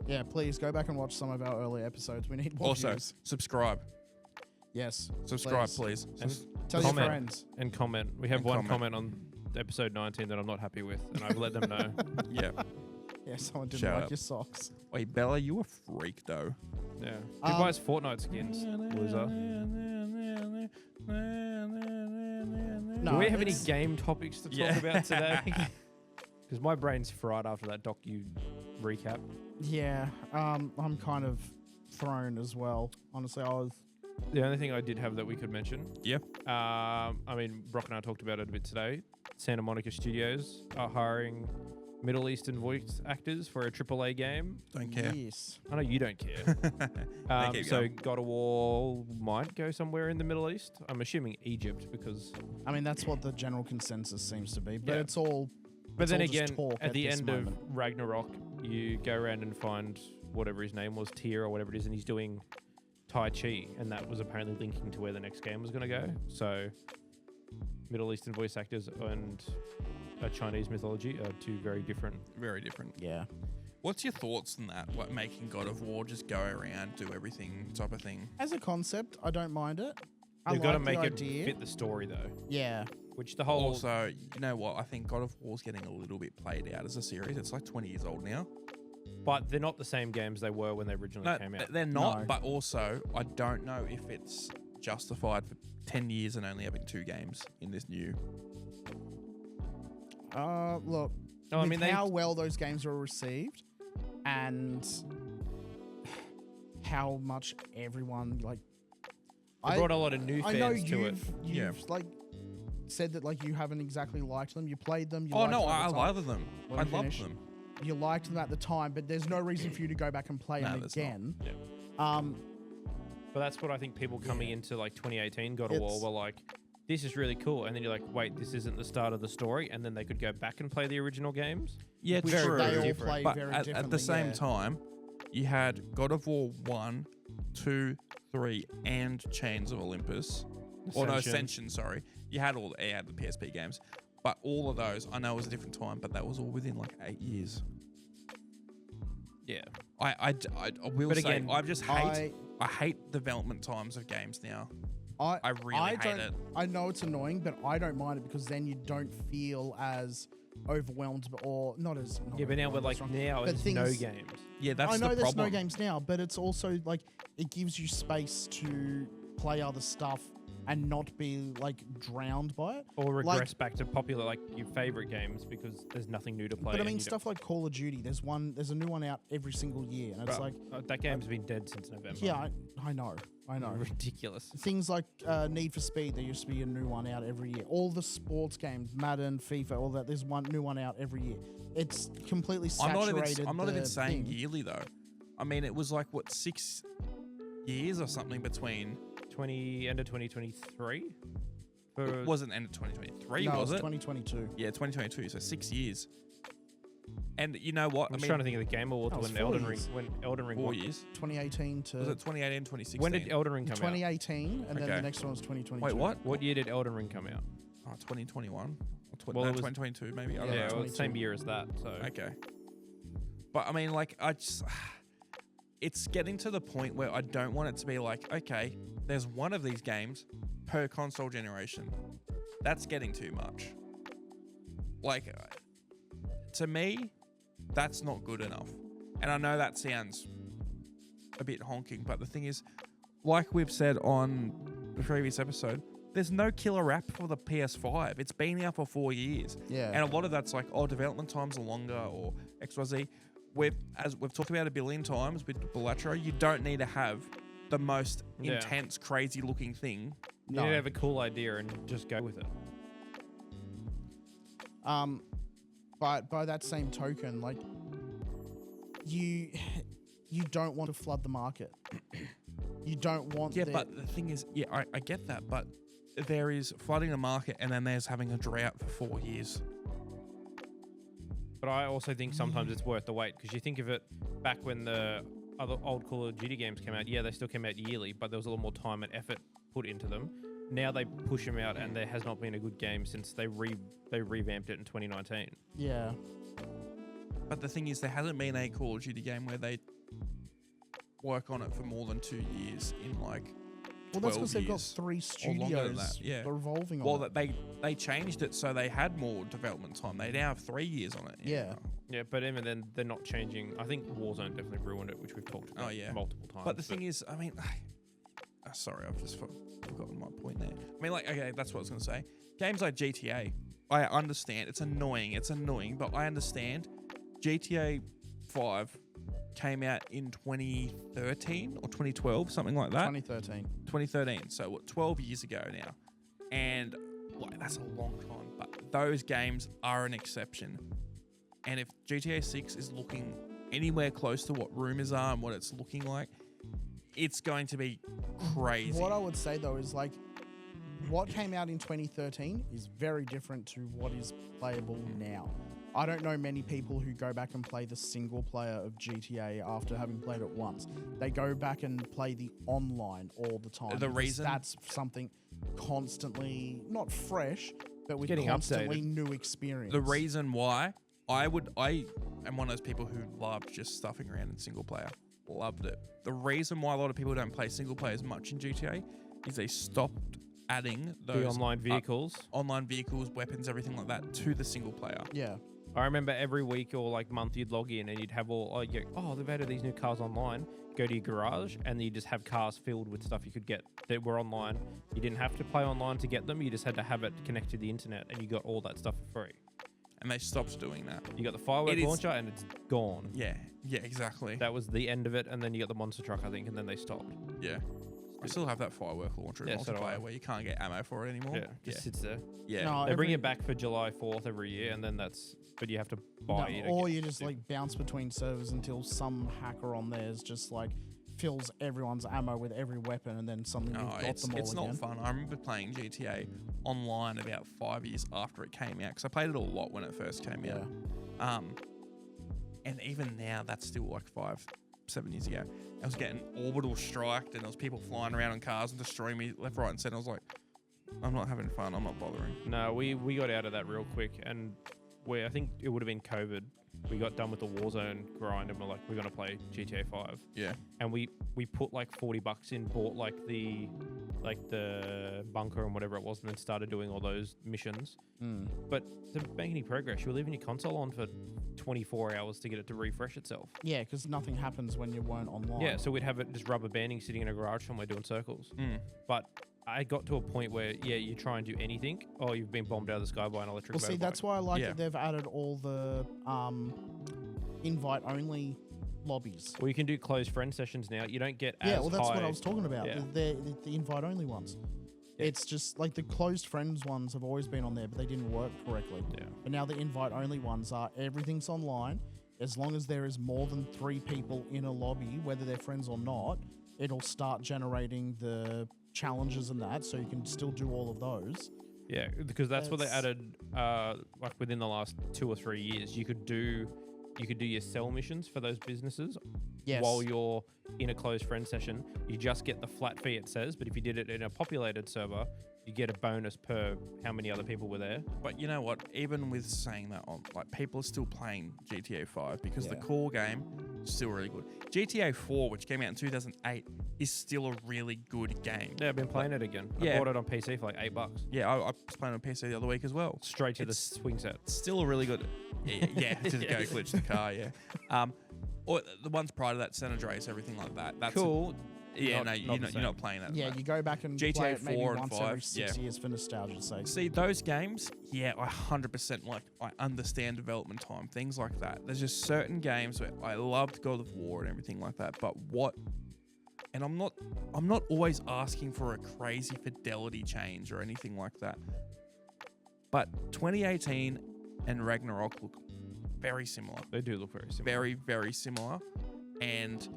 Yeah, please go back and watch some of our early episodes. We need more
Also,
views.
subscribe.
Yes.
Subscribe, please.
And
Tell your
comment.
friends.
And comment. We have
And
one
comment.
comment on episode 19 that I'm not happy with, and I've let them know.
Yeah.
Yeah, someone didn't
Shut
like
up.
your socks.
Wait, Bella, you a freak though.
Yeah. Who
Um,
buys Fortnite skins? Loser.
No,
Do we have any
it's-
game topics to talk
Yeah.
about today? Because my brain's fried after that docu recap.
Yeah, I'm kind of thrown as well. Honestly, I was.
The only thing I did have that we could mention,
Yeah.
I mean, Brock and I talked about it a bit today. Santa Monica Studios are hiring Middle Eastern voice actors for a AAA game.
Don't care.
Yes.
I know you don't care.
keep
So
going.
God of War might go somewhere in the Middle East. I'm assuming Egypt because.
I mean, that's what the general consensus seems to be. But
Yeah.
it's all.
But
it's
then
all just
again,
talk
at the
this
end
moment.
of Ragnarok, you go around and find whatever his name was, Tyr or whatever it is, and he's doing Tai Chi, and that was apparently linking to where the next game was going to go. So, Middle Eastern voice actors and Chinese mythology are two very different.
Very different.
Yeah.
What's your thoughts on that? Like making God of War just go around, do everything type of thing?
As a concept, I don't mind it. I
They've got to
like
make
the
it
idea.
fit the story, though.
Yeah.
Which the whole
Also, you know what? I think God of War's getting a little bit played out as a series. It's like 20 years old now.
but they're not the same games they were when they originally
No,
came out.
they're not.
No.
But also, I don't know if it's justified for 10 years and only having 2 games in this new.
Look.
No, I
with
mean,
how well those games were received, and how much everyone like.
they brought a lot of new
I know
fans to it.
you've like said that like you haven't exactly liked them. You played them. You
Oh
liked
no,
them at
I
the time.
love them.
Let
I
me
love
finish.
them.
You liked them at the time, but there's no reason for you to go back and play
No,
them
there's not.
again.
Yeah. But that's what I think people coming into like 2018 God of War
It's-
were like, this is really cool. And then you're like, wait, this isn't the start of the story. And then they could go back and play the original games.
Yeah,
Which
true.
they all
different.
play
But
very
at
differently.
the same
yeah.
time, you had God of War 1, 2, 3, and Chains of Olympus. Or no, Ascension, sorry. You had all the PSP games. But all of those, I know it was a different time, but that was all within like 8 years.
Yeah.
I will
But
say,
again,
I just I hate development times of games now. I really hate
don't,
it.
I know it's annoying, but I don't mind it because then you don't feel as overwhelmed or not as. Not
Yeah, but now we're
overwhelmed,
like,
that's wrong.
now
But
there's no
things-
games.
Yeah, that's
I know
the
there's
problem.
no games now, but it's also like it gives you space to play other stuff and not be like drowned by it.
Or regress back to popular, like your favorite games because there's nothing new to play.
But I
and
mean,
you
stuff like Call of Duty, there's a new one out every single year, and it's like
that game's been dead since November.
yeah, I know.
Ridiculous.
Things like Need for Speed, there used to be a new one out every year. All the sports games, Madden, FIFA, all that, there's one new one out every year. It's completely saturated.
I'm not even saying
thing.
yearly though. I mean, it was like what 6 years or something between.
End of 2023.
It wasn't end of 2023,
No,
was it?
2022.
Yeah, 2022. So 6 years. And you know what?
I'm just trying to think of the Game Awards
That was
when
4
Elden Ring.
years.
When Elden Ring.
4 years.
2018 to
Was it 2018, 2016?
When did Elden Ring come out?
2018, and then
Okay.
the next one was 2022.
Wait, what?
What year did Elden Ring come out?
Oh, 2021. Or
Well, it was-
2022 maybe. I don't
Yeah,
know.
it was the same year as that. So
Okay. But I mean, like, it's getting to the point where I don't want it to be like, okay, there's one of these games per console generation. That's getting too much. Like, to me, that's not good enough. And I know that sounds a bit honking, but the thing is, like we've said on the previous episode, there's no killer app for the PS5. It's been out for 4 years.
Yeah.
And a lot of that's like, development times are longer or XYZ. As we've talked about a billion times with Balatro, you don't need to have the most
Yeah.
intense, crazy looking thing.
you need to have a cool idea and just go with it.
But by that same token, like you don't want to flood the market. You don't want.
Yeah, but the thing is, I get that, but there is flooding the market and then there's having a drought for 4 years.
But I also think sometimes it's worth the wait because you think of it back when the other old Call of Duty games came out. Yeah, they still came out yearly, but there was a little more time and effort put into them. Now they push them out, and there has not been a good game since they revamped it in 2019.
Yeah.
But the thing is, there hasn't been a Call of Duty game where they work on it for more than 2 years in like.
Well, that's because they've got
years
3
or longer than
studios
that, yeah.
revolving on
Well,
it.
they changed it so they had more development time. They now have 3 years on it.
Yeah.
Yeah, but even then, they're not changing. I think Warzone definitely ruined it, which we've talked about multiple times.
But the thing is, I mean, sorry, I've just forgotten my point there. I mean, like, okay, that's what I was going to say. Games like GTA, I understand. It's annoying, but I understand. GTA 5 came out in 2013 or 2012, something like that.
2013.
2013. So, what, 12 years ago now. And, like, that's a long time. But those games are an exception. And if GTA 6 is looking anywhere close to what rumors are and what it's looking like, it's going to be crazy.
What I would say though is like, what came out in 2013 is very different to what is playable now. I don't know many people who go back and play the single player of GTA after having played it once. They go back and play the online all the time.
The
because
reason-
that's something constantly, not fresh, but with
Getting
constantly
updated.
new experience.
The reason why I am one of those people who loved just stuffing around in single player. Loved it. The reason why a lot of people don't play single player as much in GTA is they stopped adding those
the online vehicles.
online vehicles, weapons, everything like that to the single player.
Yeah.
I remember every week or like month you'd log in and you'd have they've added these new cars online. Go to your garage and you just have cars filled with stuff you could get that were online. You didn't have to play online to get them. You just had to have it connected to the internet and you got all that stuff for free.
And they stopped doing that.
You got the firework launcher and it's gone.
Yeah, exactly.
That was the end of it. And then you got the monster truck, I think, and then they stopped.
Yeah. I still have that firework launcher in
Yeah, so do I.
multiplayer where you can't get ammo for it anymore.
Yeah, just sits there.
Yeah.
No,
They bring
every-
it back for July 4th every year, and then but you have to buy it.
or
again.
you just like bounce between servers until some hacker on theirs just like fills everyone's ammo with every weapon, and then suddenly you've got them all
it's
again.
not fun. I remember playing GTA online about 5 years after it came out because I played it a lot when it first came out. And even now, that's still like 5-7 years ago. I was getting orbital striked, and there was people flying around on cars and destroying me left, right, and center. I was like, I'm not having fun. I'm not bothering.
No, we got out of that real quick, and I think it would have been COVID. We got done with the Warzone grind, and we're like, we're gonna play GTA 5.
Yeah.
And we put like $40 in, bought like the bunker and whatever it was, and then started doing all those missions. But to make any progress, you were leaving your console on for 24 hours to get it to refresh itself.
Yeah, because nothing happens when you weren't online.
Yeah, so we'd have it just rubber banding sitting in a garage somewhere doing circles. But I got to a point where, you try and do anything, or you've been bombed out of the sky by an electric
Well, see,
motorbike.
that's why I like
Yeah.
that they've added all the invite-only lobbies.
Well, you can do closed friend sessions now. You don't get as
Yeah, well, that's
high.
what I was talking about.
Yeah.
The invite-only ones.
Yeah.
It's just like the closed friends ones have always been on there, but they didn't work correctly.
Yeah.
But now the invite-only ones are everything's online. As long as there is more than 3 people in a lobby, whether they're friends or not, it'll start generating the challenges and that, so you can still do all of those.
Yeah, because that's what they
That's-
added. Like within the last 2 or 3 years, you could do your sell missions for those businesses
Yes.
while you're in a closed friend session. You just get the flat fee, it says, but if you did it in a populated server, you get a bonus per how many other people were there.
But you know what? Even with saying that, like people are still playing GTA 5 because the
Yeah.
core game is still really good. GTA 4, which came out in 2008, is still a really good game.
Yeah, I've been playing it again.
Yeah.
I bought it on PC for like $8.
Yeah, I was playing on PC the other week as well.
Straight to the
It's-
swing set.
Still a really good. Yeah, just go glitch the car. Yeah, or the ones prior to that, San Andreas, everything like that. That's
Cool.
Yeah,
Not-
no,
not
you're
the
not,
same.
you're not playing that.
Yeah,
mate.
you go back and
GTA
play it maybe
4 and
once every
5,
6
yeah.
years for nostalgia's sake.
See, those games, yeah, I 100% like. I understand development time, things like that. There's just certain games where I loved God of War and everything like that. But what? And I'm not always asking for a crazy fidelity change or anything like that. But 2018 and Ragnarok look very similar.
They do look very similar.
Very, very similar. And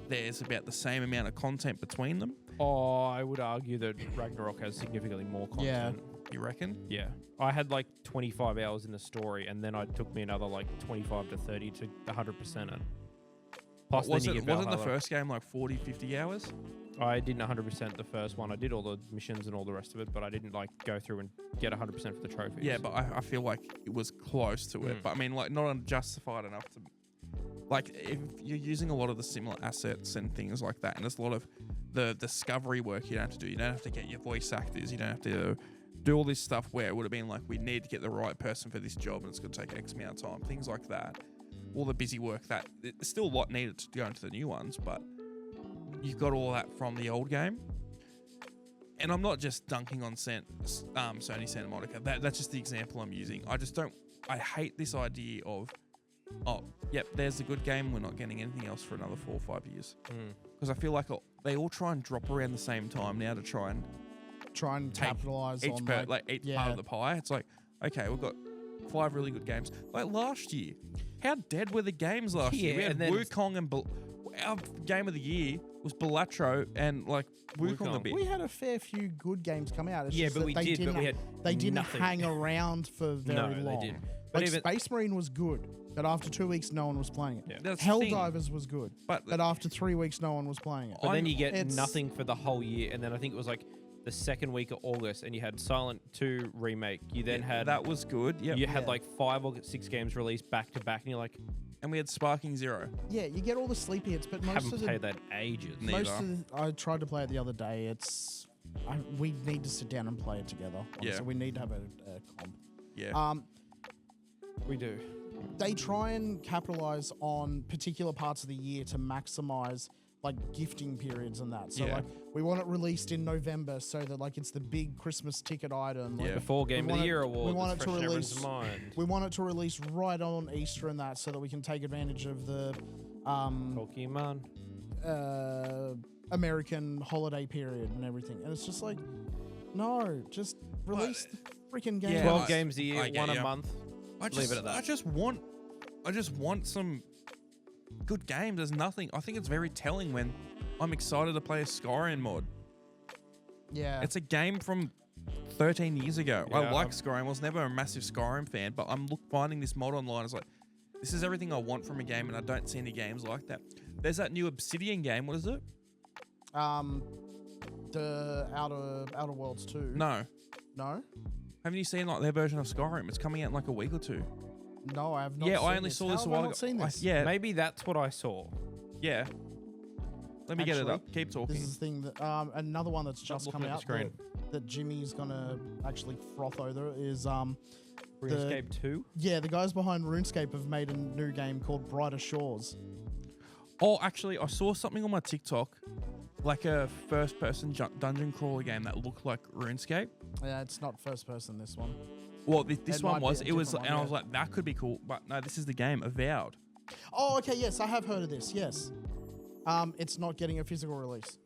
there's about the same amount of content between them.
Oh, I would argue that Ragnarok has significantly more
Yeah.
content.
You reckon?
Yeah. I had like 25 hours in the story, and then it took me another like 25 to 30 to 100% it. Plus,
Was
then you
it,
get
wasn't the
Valhalla.
first game like 40, 50 hours?
I didn't 100% the first one. I did all the missions and all the rest of it, but I didn't like go through and get 100% for the trophies.
Yeah, but I feel like it was close to it.
Mm.
But I mean, like, not justified enough to. Like, if you're using a lot of the similar assets and things like that, and there's a lot of the discovery work you don't have to do. You don't have to get your voice actors. You don't have to do all this stuff where it would have been like, we need to get the right person for this job and it's going to take X amount of time. Things like that. All the busy work that there's still a lot needed to go into the new ones, but you've got all that from the old game. And I'm not just dunking on Sony Santa Monica. That's just the example I'm using. I hate this idea of, oh, yep, there's a good game. We're not getting anything else for another 4 or 5 years. Because I feel like they all try and drop around the same time now to try and take
capitalize
each
on
part of the pie. It's like, okay, we've got 5 really good games. Like last year, how dead were the games last year?
Yeah,
We had
and then-
Wukong and our game of the year was Balatro and like Wukong a bit.
We had a fair few good games come out. It's
Yeah,
just
but
that
we
they
did, but
didn't,
we had
they didn't
nothing.
hang around for very
No,
long.
they didn't. But
Like
even
Space Marine was good, but after 2 weeks, no one was playing it.
Yeah.
That's the thing.
Helldivers was good,
But
but after 3 weeks, no one was playing it.
But then you get
it's-
nothing for the whole year, and then I think it was like the second week of August, and you had Silent 2 remake. You then had
that was good. Yeah,
you had
Yeah.
like 5 or 6 games released back to back, and you're like,
and we had Sparking Zero.
Yeah, you get all the sleepy hits, but most
haven't
of
played
the
that ages.
No.
most
Neither.
of the, I tried to play it the other day. We need to sit down and play it together.
Yeah.
So we need to have a comp.
Yeah.
We do.
They try and capitalize on particular parts of the year to maximize like gifting periods and that. So
Yeah.
like we want it released in November so that like it's the big Christmas ticket item. Like,
Yeah.
Before Game of
want
the
it-
Year
we
award.
want
that's
it to
fresh in everyone's
release-
mind.
We want it to release right on Easter and that so that we can take advantage of the
Pokemon.
American holiday period and everything. And it's just like, no, just release the freaking game.
Yeah,
12
I-
games a
I
year,
get
one a
ya.
month. Leave it at that.
I just want some good games. There's nothing. I think it's very telling when I'm excited to play a Skyrim mod.
Yeah.
It's a game from 13 years ago. I
Yeah,
like
I'm-
Skyrim. I was never a massive Skyrim fan, but I'm finding this mod online. It's like, this is everything I want from a game, and I don't see any games like that. There's that new Obsidian game. What is it?
The Outer Worlds 2.
No.
No?
Haven't you seen like their version of Skyrim? It's coming out in like a week or 2.
No, I have not
Yeah,
seen
I only
this.
saw
How
this a
have I
while
not
ago.
seen this?
Yeah,
Maybe that's what I saw.
yeah. Let me get it
Actually,
up. Keep talking.
This is the thing that another one that's just
looking
come
at the
out
screen.
that Jimmy's gonna actually froth over is
RuneScape 2.
the guys behind RuneScape have made a new game called Brighter Shores.
Oh, actually, I saw something on my TikTok like a first-person dungeon crawler game that looked like RuneScape.
Yeah, it's not first person, this one.
Well, this
It
one
might be
was.
a
It was,
different
and
one,
I was like, that could be cool. But no, this is the game, Avowed.
Oh, okay, yes, I have heard of this, yes. It's not getting a physical release.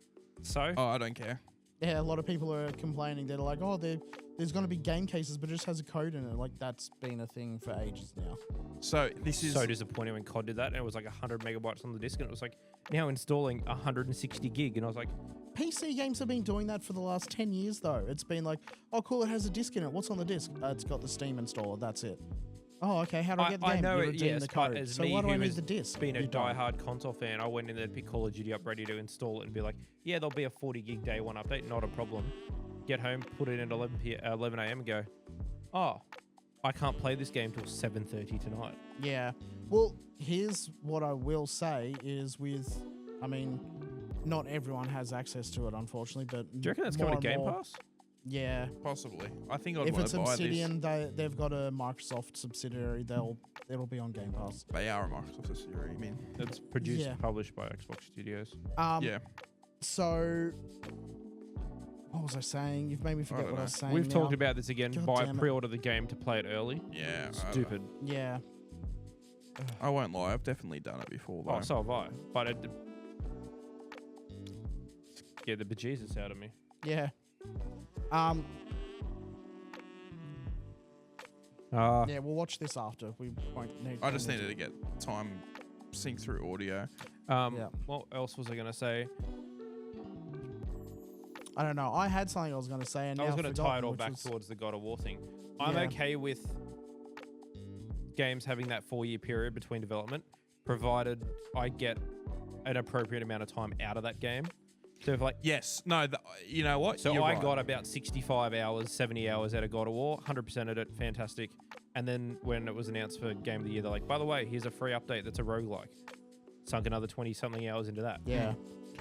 So
Oh, I don't care.
Yeah, a lot of people are complaining. They're like, oh, there's going to be game cases, but it just has a code in it. Like, that's been a thing for ages now.
So this is
so disappointing when COD did that, and it was like 100 megabytes on the disc, and it was like now installing 160 gig, and I was like,
PC games have been doing that for the last 10 years, though. It's been like, oh, cool, it has a disc in it. What's on the disc? It's got the Steam installer. That's it. Oh, okay, how do I get the game?
I know
You
it,
redeem
yes,
the
but
code.
as
So
me
why do I
who
need
has
the disc?
being a
You don't.
diehard console fan, I went in there to pick Call of Duty up ready to install it and be like, yeah, there'll be a 40 gig day one update, not a problem. Get home, put it in 11 a.m. and go, oh, I can't play this game till 7:30 tonight.
Yeah. Well, here's what I will say is I mean, not everyone has access to it, unfortunately, but
Do you reckon that's
more
coming to
and
Game
more-
Pass?
Yeah.
possibly. I think I'd
If
want
it's
to buy this.
Obsidian, they've got a Microsoft subsidiary. It'll be on Game Pass.
They are a Microsoft subsidiary. I mean,
It's produced
Yeah.
and published by Xbox Studios.
yeah.
So, what was I saying? You've made me forget
don't
what I
know.
was saying.
We've
now.
talked about this again.
God
Buy
damn it.
pre-order the game to play it early.
Yeah.
Stupid.
Yeah.
I won't lie. I've definitely done it before, though.
Oh, so have I. But it scared the bejesus out of me.
Yeah. Yeah, we'll watch this after. We won't need.
I just needed to get time sync through audio.
Yeah.
What else was I going to say?
I don't know. I had something I was going to say, and
I was
going
to tie it all back towards the God of War thing. I'm
Yeah.
okay with games having that 4-year period between development, provided I get an appropriate amount of time out of that game. So if
Yes. No. You know what?
So
You're
I
right.
got about 65 hours, 70 hours out of God of War, 100% of it, fantastic. And then when it was announced for Game of the Year, they're like, by the way, here's a free update that's a roguelike. Sunk another 20-something hours into that.
Yeah.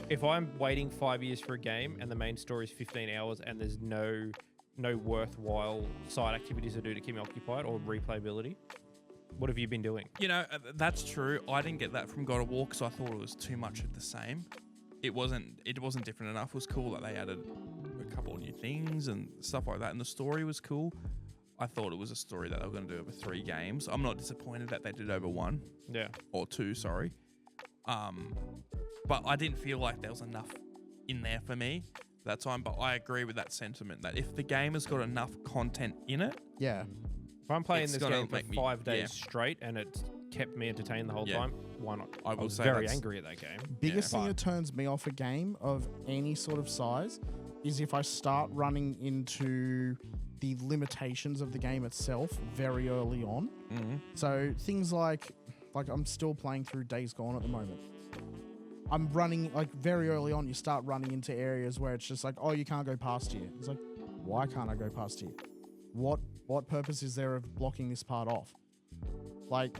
If I'm waiting 5 years for a game and the main story is 15 hours and there's no worthwhile side activities to do to keep me occupied or replayability, what have you been doing?
You know, that's true. I didn't get that from God of War because I thought it was too much of the same. It wasn't different enough. It was cool that they added a couple of new things and stuff like that, and the story was cool. I thought it was a story that they were going to do over 3 games. I'm not disappointed that they did over 1
Yeah.
or 2. Sorry, but I didn't feel like there was enough in there for me that time. But I agree with that sentiment that if the game has got enough content in it,
Yeah.
If I'm playing
It's
this
gonna
game for
make me-
5 days
yeah.
straight and it's kept me entertained the whole
Yeah.
time, why not?
I will
was
say
very
that's-
angry at that game.
Biggest
Yeah.
thing that turns me off a game of any sort of size is if I start running into the limitations of the game itself very early on. So things like I'm still playing through Days Gone at the moment. I'm running like very early on. You start running into areas where it's just like, oh, you can't go past here. It's like, why can't I go past here? What purpose is there of blocking this part off? Like,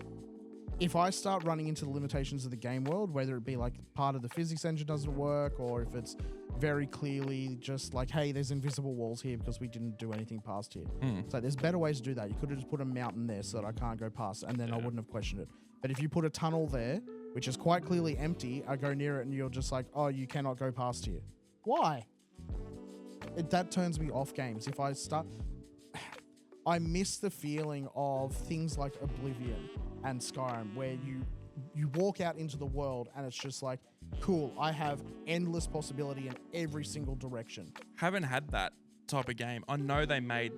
if I start running into the limitations of the game world, whether it be like part of the physics engine doesn't work, or if it's very clearly just like, hey, there's invisible walls here because we didn't do anything past here. So there's better ways to do that. You could have just put a mountain there so that I can't go past, and then I wouldn't have questioned it. But if you put a tunnel there, which is quite clearly empty, I go near it and you're just like, oh, you cannot go past here. Why? That turns me off games. If I start... I miss the feeling of things like Oblivion and Skyrim, where you walk out into the world and it's just like, cool, I have endless possibility in every single direction.
Haven't had that type of game. I know they made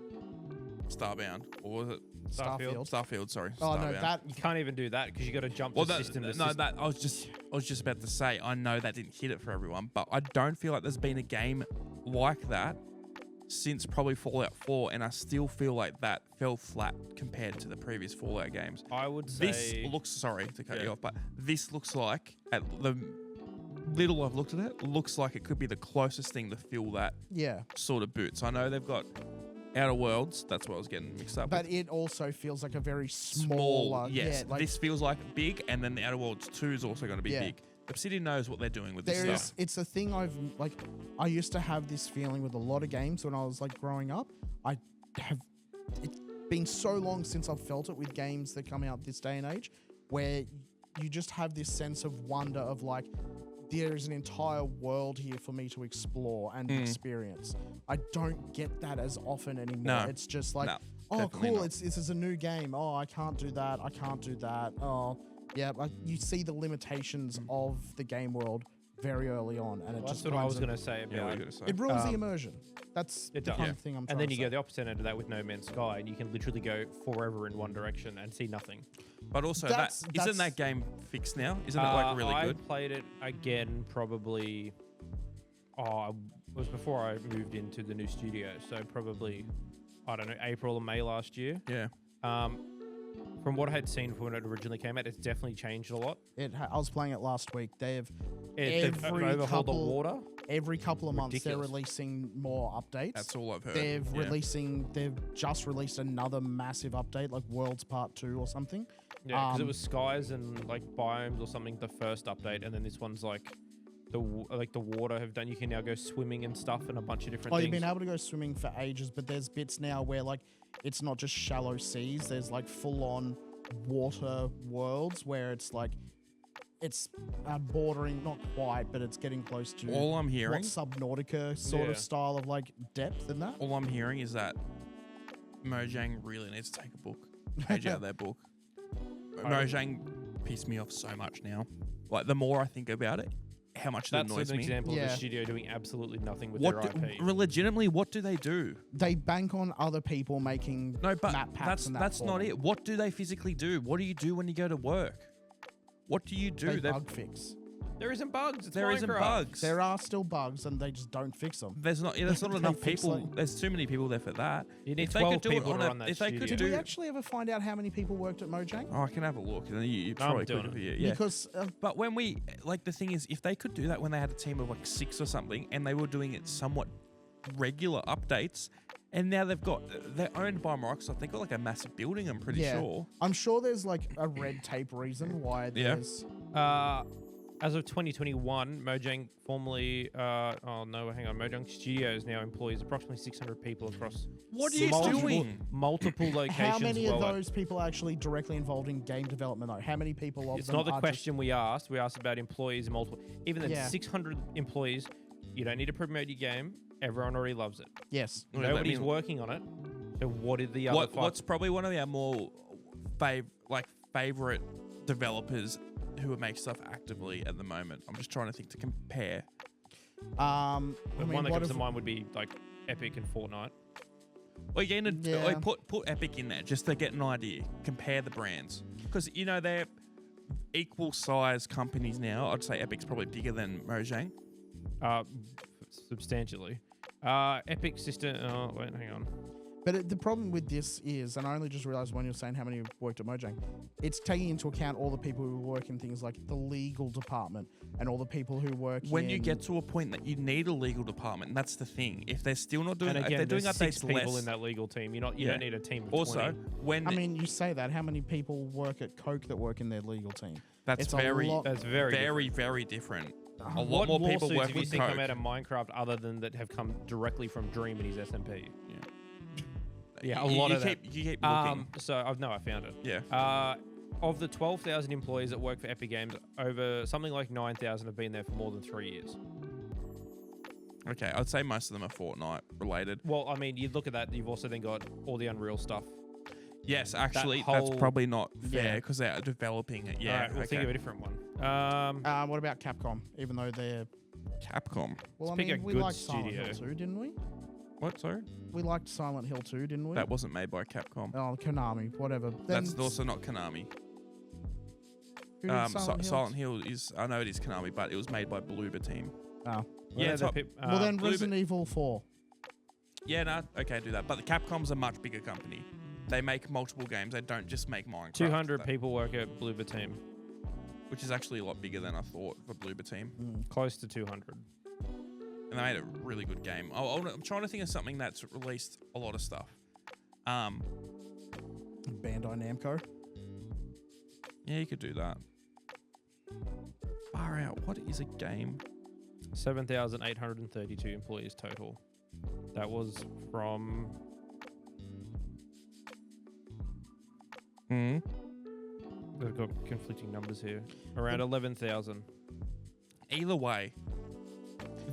Starbound, or was it
Starfield.
Starfield? Sorry.
Oh no,
Starbound.
that
You can't even do that because you got to jump
Well,
to
that,
system.
no,
to system.
that I was just about to say. I know that didn't hit it for everyone, but I don't feel like there's been a game like that since probably Fallout 4, and I still feel like that fell flat compared to the previous Fallout games.
I would say
This looks, sorry to cut you
Yeah.
off, but this looks like, at the little I've looked at it, looks like it could be the closest thing to fill that
yeah.
sort of boots. I know they've got Outer Worlds. That's what I was getting mixed up
But
with.
it also feels like a very
Small,
small.
yes.
Yeah, like
This feels like big, and then the Outer Worlds 2 is also going to be
Yeah.
big. Obsidian knows what they're doing with this
there is.
stuff.
It's a thing I used to have this feeling with a lot of games when I was like growing up. It's been so long since I've felt it with games that come out this day and age, where you just have this sense of wonder of like, there's an entire world here for me to explore and experience. I don't get that as often anymore.
No.
It's just like,
No,
oh,
definitely
cool,
not.
this is a new game. Oh, I can't do that. I can't do that. Oh, yeah. Like, you see the limitations of the game world very early on, and it
That's
just
what I was
ruins
going to say
Yeah, what
about
are you gonna say?
it ruins the immersion. That's
it
the
does.
kind of thing I'm trying
And then
to
you
say.
go the opposite end of that with No Man's Sky, and you can literally go forever in one direction and see nothing.
But also,
That's-
isn't
that's-
that game fixed now? Isn't it like really
I
good?
played it again probably. It was before I moved into the new studio, so probably I don't know, April or May last year.
Yeah.
From what I had seen from when it originally came out, it's definitely changed a lot.
I was playing it last week. They've
They've
Every
overhauled the
couple-
water.
every couple of months they're
Ridiculous.
releasing more updates.
That's all I've heard.
They've just released another massive update, like Worlds Part 2 or something.
Yeah, because it
Um,
was skies and like biomes or something the first update, and then this one's like the water have done. You can now go swimming and stuff and a bunch of different
Oh,
things.
you've been able to go swimming for ages, but there's bits now where like it's not just shallow seas. There's like full on water worlds where it's like it's bordering, not quite, but it's getting close to
All I'm
what
hearing,
Subnautica sort
Yeah.
of style of like depth in that.
all I'm hearing is that Mojang really needs to take a page out of their book. Mojang pissed me off so much now. Like the more I think about it, how much it
That's
annoys
an
me.
example of
Yeah.
a studio doing absolutely nothing with their
What
IP.
legitimately? What do they do?
They bank on other people making
No, but
map packs and that
that's
for
not
them.
it. What do they physically do? What do you do when you go to work? What do you do?
They bug fix.
There isn't bugs. It's
There isn't
Minecraft.
bugs.
There are still bugs, and they just don't fix them.
There's not. There's not
They
enough
fix
people.
like-
There's too many people there for that.
You need
If they
12
could do it
people
on
to
a-
run that
if they could
studio.
Did
do-
we actually ever find out how many people worked at Mojang?
Oh, I can have a look, and then you
I'm
probably
doing
could.
it.
Yeah.
Because
But when we like the thing is, if they could do that when they had a team of like 6 or something, and they were doing it somewhat regular updates, and now they're owned by Microsoft. They've got like a massive building. I'm pretty sure.
I'm sure there's like a red tape reason why
Yeah.
there's.
As of 2021, Mojang formerly, Mojang Studios now employs approximately 600 people across
What are you
multiple,
doing?
multiple locations.
How many of
worldwide.
those people are actually directly involved in game development, though? How many people of
It's
them
not the
are
question we asked. We asked about employees and multiple. Even then,
Yeah.
600 employees, you don't need to promote your game. Everyone already loves it.
Just, yes.
Okay, let
Nobody's
me-
working on it. So what did the other
What's probably one of our more favorite developers who make stuff actively at the moment? I'm just trying to think to compare.
The
I mean,
one that
what
comes
if-
to mind would be like Epic and Fortnite.
Or you can
Yeah.
put Epic in there just to get an idea. Compare the brands because they're equal size companies now. I'd say Epic's probably bigger than Mojang.
Substantially. Epic system. Oh, wait, hang on.
But the problem with this is, and I only just realized when you're saying how many worked at Mojang, it's taking into account all the people who work in things like the legal department and all the people who work
When you
in-
get to a point that you need a legal department, that's the thing. If they're still not doing,
And
if
again,
they're doing
there's
updates
6 people
less.
in that legal team. You
Yeah.
don't need a team of
Also,
20.
when
I mean, you say that. How many people work at Coke that work in their legal team?
that's
it's a
very,
lot-
That's very
very, very different. A lot
What
more people
lawsuits
work
have you
with
seen
Coke.
come out of Minecraft other than that have come directly from Dream and his SMP? Yeah, a lot of that.
You keep looking.
So I found it.
Yeah.
Of the 12,000 employees that work for Epic Games, over something like 9,000 have been there for more than 3 years.
Okay, I'd say most of them are Fortnite related.
Well, I mean, you look at that, you've also then got all the Unreal stuff.
Yes, actually, that's
whole-
probably not fair
Yeah.
because they're developing it. Yeah.
Alright, we'll think of a different one.
What about Capcom? Even though they're
Capcom.
well, I
pick a
mean, we
good
liked Silent Hill
studio.
2, didn't we?
What? Sorry,
We liked Silent Hill 2, didn't we?
that wasn't made by Capcom.
Oh, Konami, whatever. Then
That's also not Konami.
who did
Silent Hill is. I know it is Konami, but it was made by Bloober Team.
Oh.
Yeah,
the
top-
Well, then
Blue
Resident Evil 4.
Yeah, no, okay, do that. But the Capcom's a much bigger company. They make multiple games. They don't just make Minecraft.
200 people work at Bloober Team.
which is actually a lot bigger than I thought for Bloober Team.
Close to 200.
And they made a really good game. I'm trying to think of something that's released a lot of stuff.
Bandai Namco.
Yeah, you could do that. Far out. What is a game?
7,832 employees total. That was from...
Hmm.
They've got conflicting numbers here. Around 11,000.
Either way,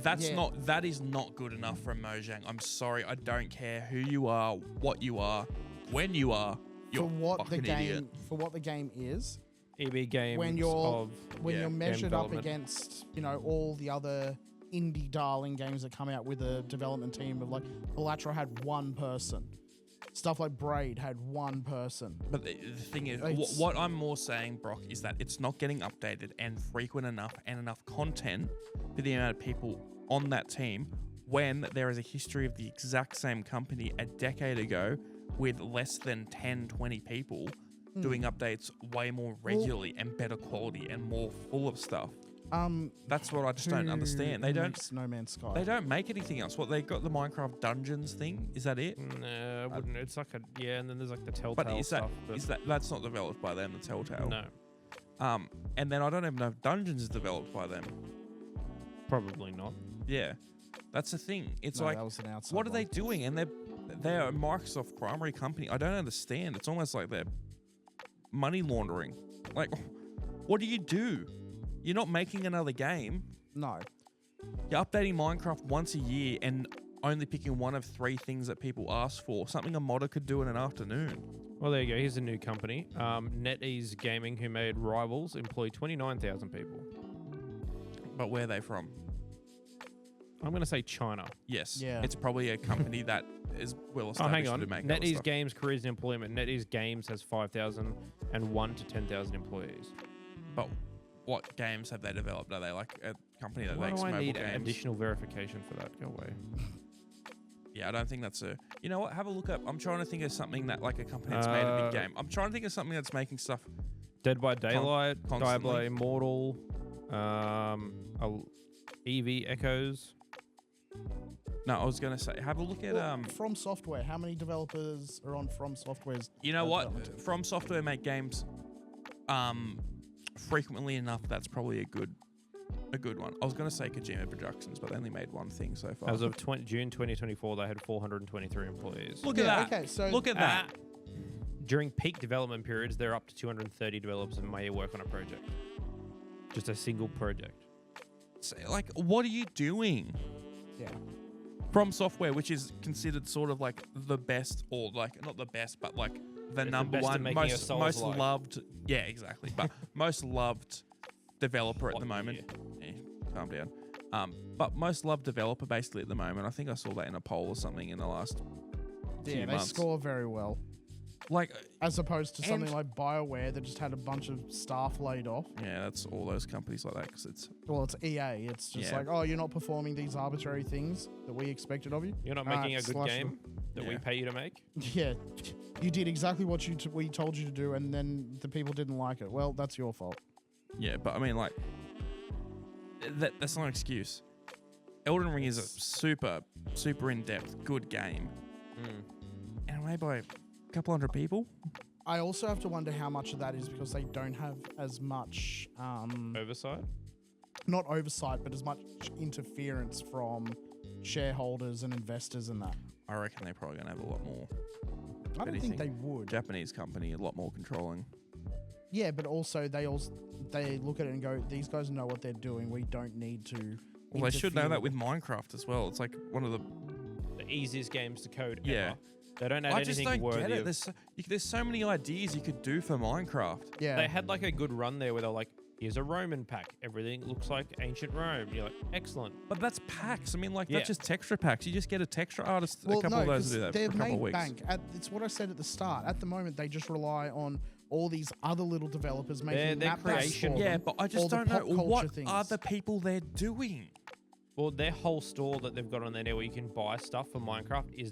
that is not good enough for a Mojang. I'm sorry. I don't care who you are, what you are, when you are. You're fucking idiot.
For what the game is,
EB Games
when you're measured up
development.
against, all the other indie darling games that come out with a development team of like Elytra had one person. Stuff like Braid had one person.
But the thing is, what I'm more saying, Brock, is that it's not getting updated and frequent enough and enough content for the amount of people on that team when there is a history of the exact same company a decade ago with less than 10, 20 people doing updates way more regularly and better quality and more full of stuff. That's what I just don't understand. They don't.
No Man's Sky.
They don't make anything else. What, they got the Minecraft Dungeons thing? Is that it?
No, I wouldn't. It's like and then there's like the Telltale stuff.
That's not developed by them? The Telltale.
No.
And then I don't even know if Dungeons is developed by them.
Probably not.
Yeah, that's the thing. It's
that was an outside
what are they
one.
doing? And they're a Microsoft primary company. I don't understand. It's almost like they're money laundering. Like, what do you do? You're not making another game.
No.
You're updating Minecraft once a year and only picking one of 3 things that people ask for. Something a modder could do in an afternoon.
Well, there you go. Here's a new company. NetEase Gaming, who made Rivals, employ 29,000 people.
But where are they from?
I'm going to say China.
Yes.
Yeah.
It's probably a company that is well established
hang on.
to make other
NetEase
stuff.
Games Careers and Employment. NetEase Games has 5,001 to 10,000 employees.
But what games have they developed? Are they like a company that
Why
makes
do I
mobile
need
games?
additional verification for that? Go away.
Yeah, I don't think that's a... You know what? Have a look up. I'm trying to think of something that like a company that's made a big game. I'm trying to think of something that's making stuff...
Dead by Daylight,
constantly.
Diablo Immortal, EV Echoes.
No, I was going to say, have a look at...
From Software. How many developers are on From Software's
You know what?
development team?
From Software make games frequently enough. That's probably a good one. I was going to say Kojima Productions, but they only made one thing so far.
As of June 2024, they had 423 employees.
Look at that.
Okay, so
Look at that.
During peak development periods, they're up to 230 developers and may work on a project. Just a single project.
So, like, what are you doing?
Yeah.
From Software, which is considered sort of like the best, or like not the best, but like the
It's
number
the best at
one,
making a
most
Souls-like.
loved. Yeah, exactly. But most loved developer at
What
the moment.
year?
Calm down. But most loved developer basically at the moment. I think I saw that in a poll or something in the last few
they
months.
score very well.
Like,
As opposed to something
And-
like BioWare that just had a bunch of staff laid off.
yeah, that's all those companies like that because it's
Well, it's EA. It's just
Yeah.
like, oh, you're not performing these arbitrary things that we expected of you.
You're not
Alright,
making a good
slash
game that we
Yeah.
pay you to make.
Yeah, you did exactly what we told you to do, and then the people didn't like it. Well, that's your fault.
yeah. But I mean, like, that's not an excuse. Elden Ring is a super in depth, good game, and made by a couple hundred people.
I also have to wonder how much of that is because they don't have as much,
Oversight.
not oversight, but as much interference from shareholders and investors and that.
I reckon they're probably gonna have a lot more.
I don't
Anything.
think they would.
Japanese company, a lot more controlling.
Yeah, but also they look at it and go, these guys know what they're doing. We don't need to.
Well, they should know
interfere
that with Minecraft as well. It's like one of the
The easiest games to code
Yeah.
ever. They don't add
I just
anything
don't
worthy
get it.
of...
There's so many ideas you could do for Minecraft.
Yeah.
They had like a good run there where they're like, here's a Roman pack. Everything looks like ancient Rome. You're like, excellent.
But that's packs. I mean, like,
Yeah.
that's just texture packs. You just get a texture artist,
Well,
a couple
no,
of those
'cause
to do that for a
they've
couple of
made
weeks.
bank. It's what I said at the start. At the moment, they just rely on all these other little developers making
Their
map packs
creation.
for
Yeah,
them,
but I
all
just
the
don't know
pop culture
what
things.
are the people they're doing.
Well, their whole store that they've got on there now where you can buy stuff for Minecraft is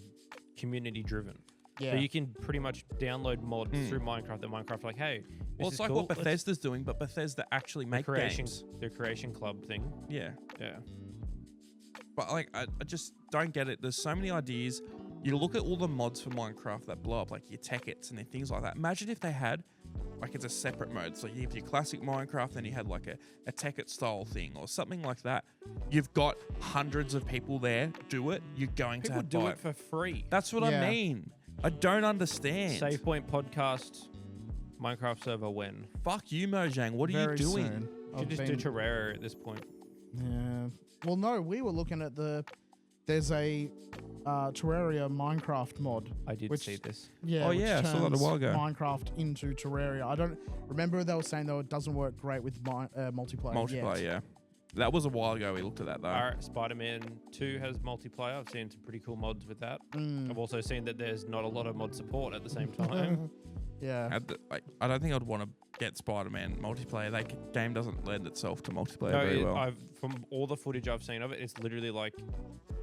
community driven.
Yeah.
So you can pretty much download mods through Minecraft that Minecraft like, hey,
Well,
this
it's
is
like
cool.
what
Let's-
Bethesda's doing, but Bethesda actually
the
make
creation,
games.
the creation club thing.
Yeah.
Yeah.
But like, I just don't get it. There's so many ideas. You look at all the mods for Minecraft that blow up, like your Tekkits and things like that. Imagine if they had, like, it's a separate mode. So you have your classic Minecraft, then you had like a Tekkit style thing or something like that. You've got hundreds of people there. Do it. You're going
People
to
do
buy
it for free.
That's what
Yeah.
I mean. I don't understand.
Save Point Podcast Minecraft server when?
Fuck you, Mojang. What are
Very
you doing?
soon.
You should just do Terraria at this point.
Yeah. Well, no, we were looking at there's a Terraria Minecraft mod.
I did
Which-
see this.
Yeah.
Oh,
which
yeah, I saw that a
turns
while ago.
Minecraft into Terraria. I don't remember they were saying though it doesn't work great with multiplayer.
Multiplayer,
yet.
yeah. That was a while ago we looked at that, though.
Alright, Spider-Man 2 has multiplayer. I've seen some pretty cool mods with that.
Mm.
I've also seen that there's not a lot of mod support at the same time.
Yeah.
I don't think I'd want to get Spider-Man multiplayer. That game doesn't lend itself to multiplayer very well.
From all the footage I've seen of it, it's literally like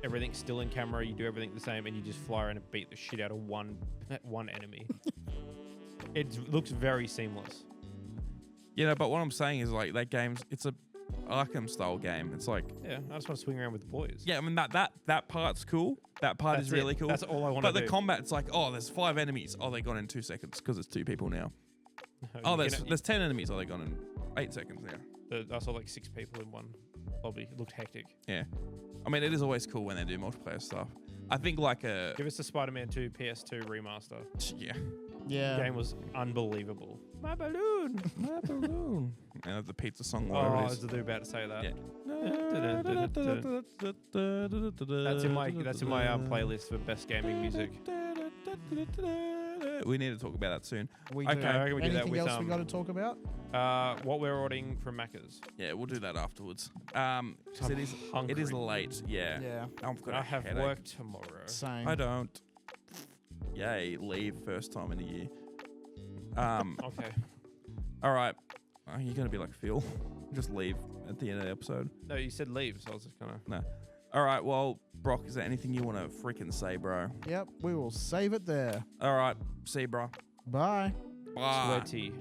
everything's still in camera. You do everything the same, and you just fly around and beat the shit out of one enemy. It looks very seamless.
But what I'm saying is like that it's a Arkham style game. It's like,
Yeah, I just want to swing around with the boys.
yeah, I mean that part's cool. That part
That's
is really
it.
cool.
That's all I want
But
to do.
the combat's like, oh, there's 5 enemies. Oh, they gone in 2 seconds because it's 2 people now. Oh, there's 10 enemies. Oh, they gone in 8 seconds now.
I saw like 6 people in one lobby. It looked hectic.
Yeah. I mean, it is always cool when they do multiplayer stuff. I think like
Give us the Spider-Man 2 PS2 remaster.
yeah.
Yeah.
The game was unbelievable. My balloon.
My balloon. And the pizza song, whatever
Oh, I
it
was
is.
about to say that.
Yeah.
That's in my playlist for best gaming music.
We need to talk about that soon.
We
Okay.
do.
I reckon we do that
Anything
with,
else we got to talk about?
What we're ordering from Macca's.
Yeah, we'll do that afterwards. 'Cause it is
hungry.
late. Yeah.
Yeah.
I've got
I
a
have
headache.
work tomorrow.
Same.
I don't. Yay, leave first time in a year.
Okay.
All right. Oh, you're gonna be like Phil. Just leave at the end of the episode.
No, you said leave, so I was just gonna.
No. All right. Well, Brock, is there anything you want to freaking say, bro?
Yep. We will save it there.
All right. See you, bro.
Bye.
Bye.
Sweaty.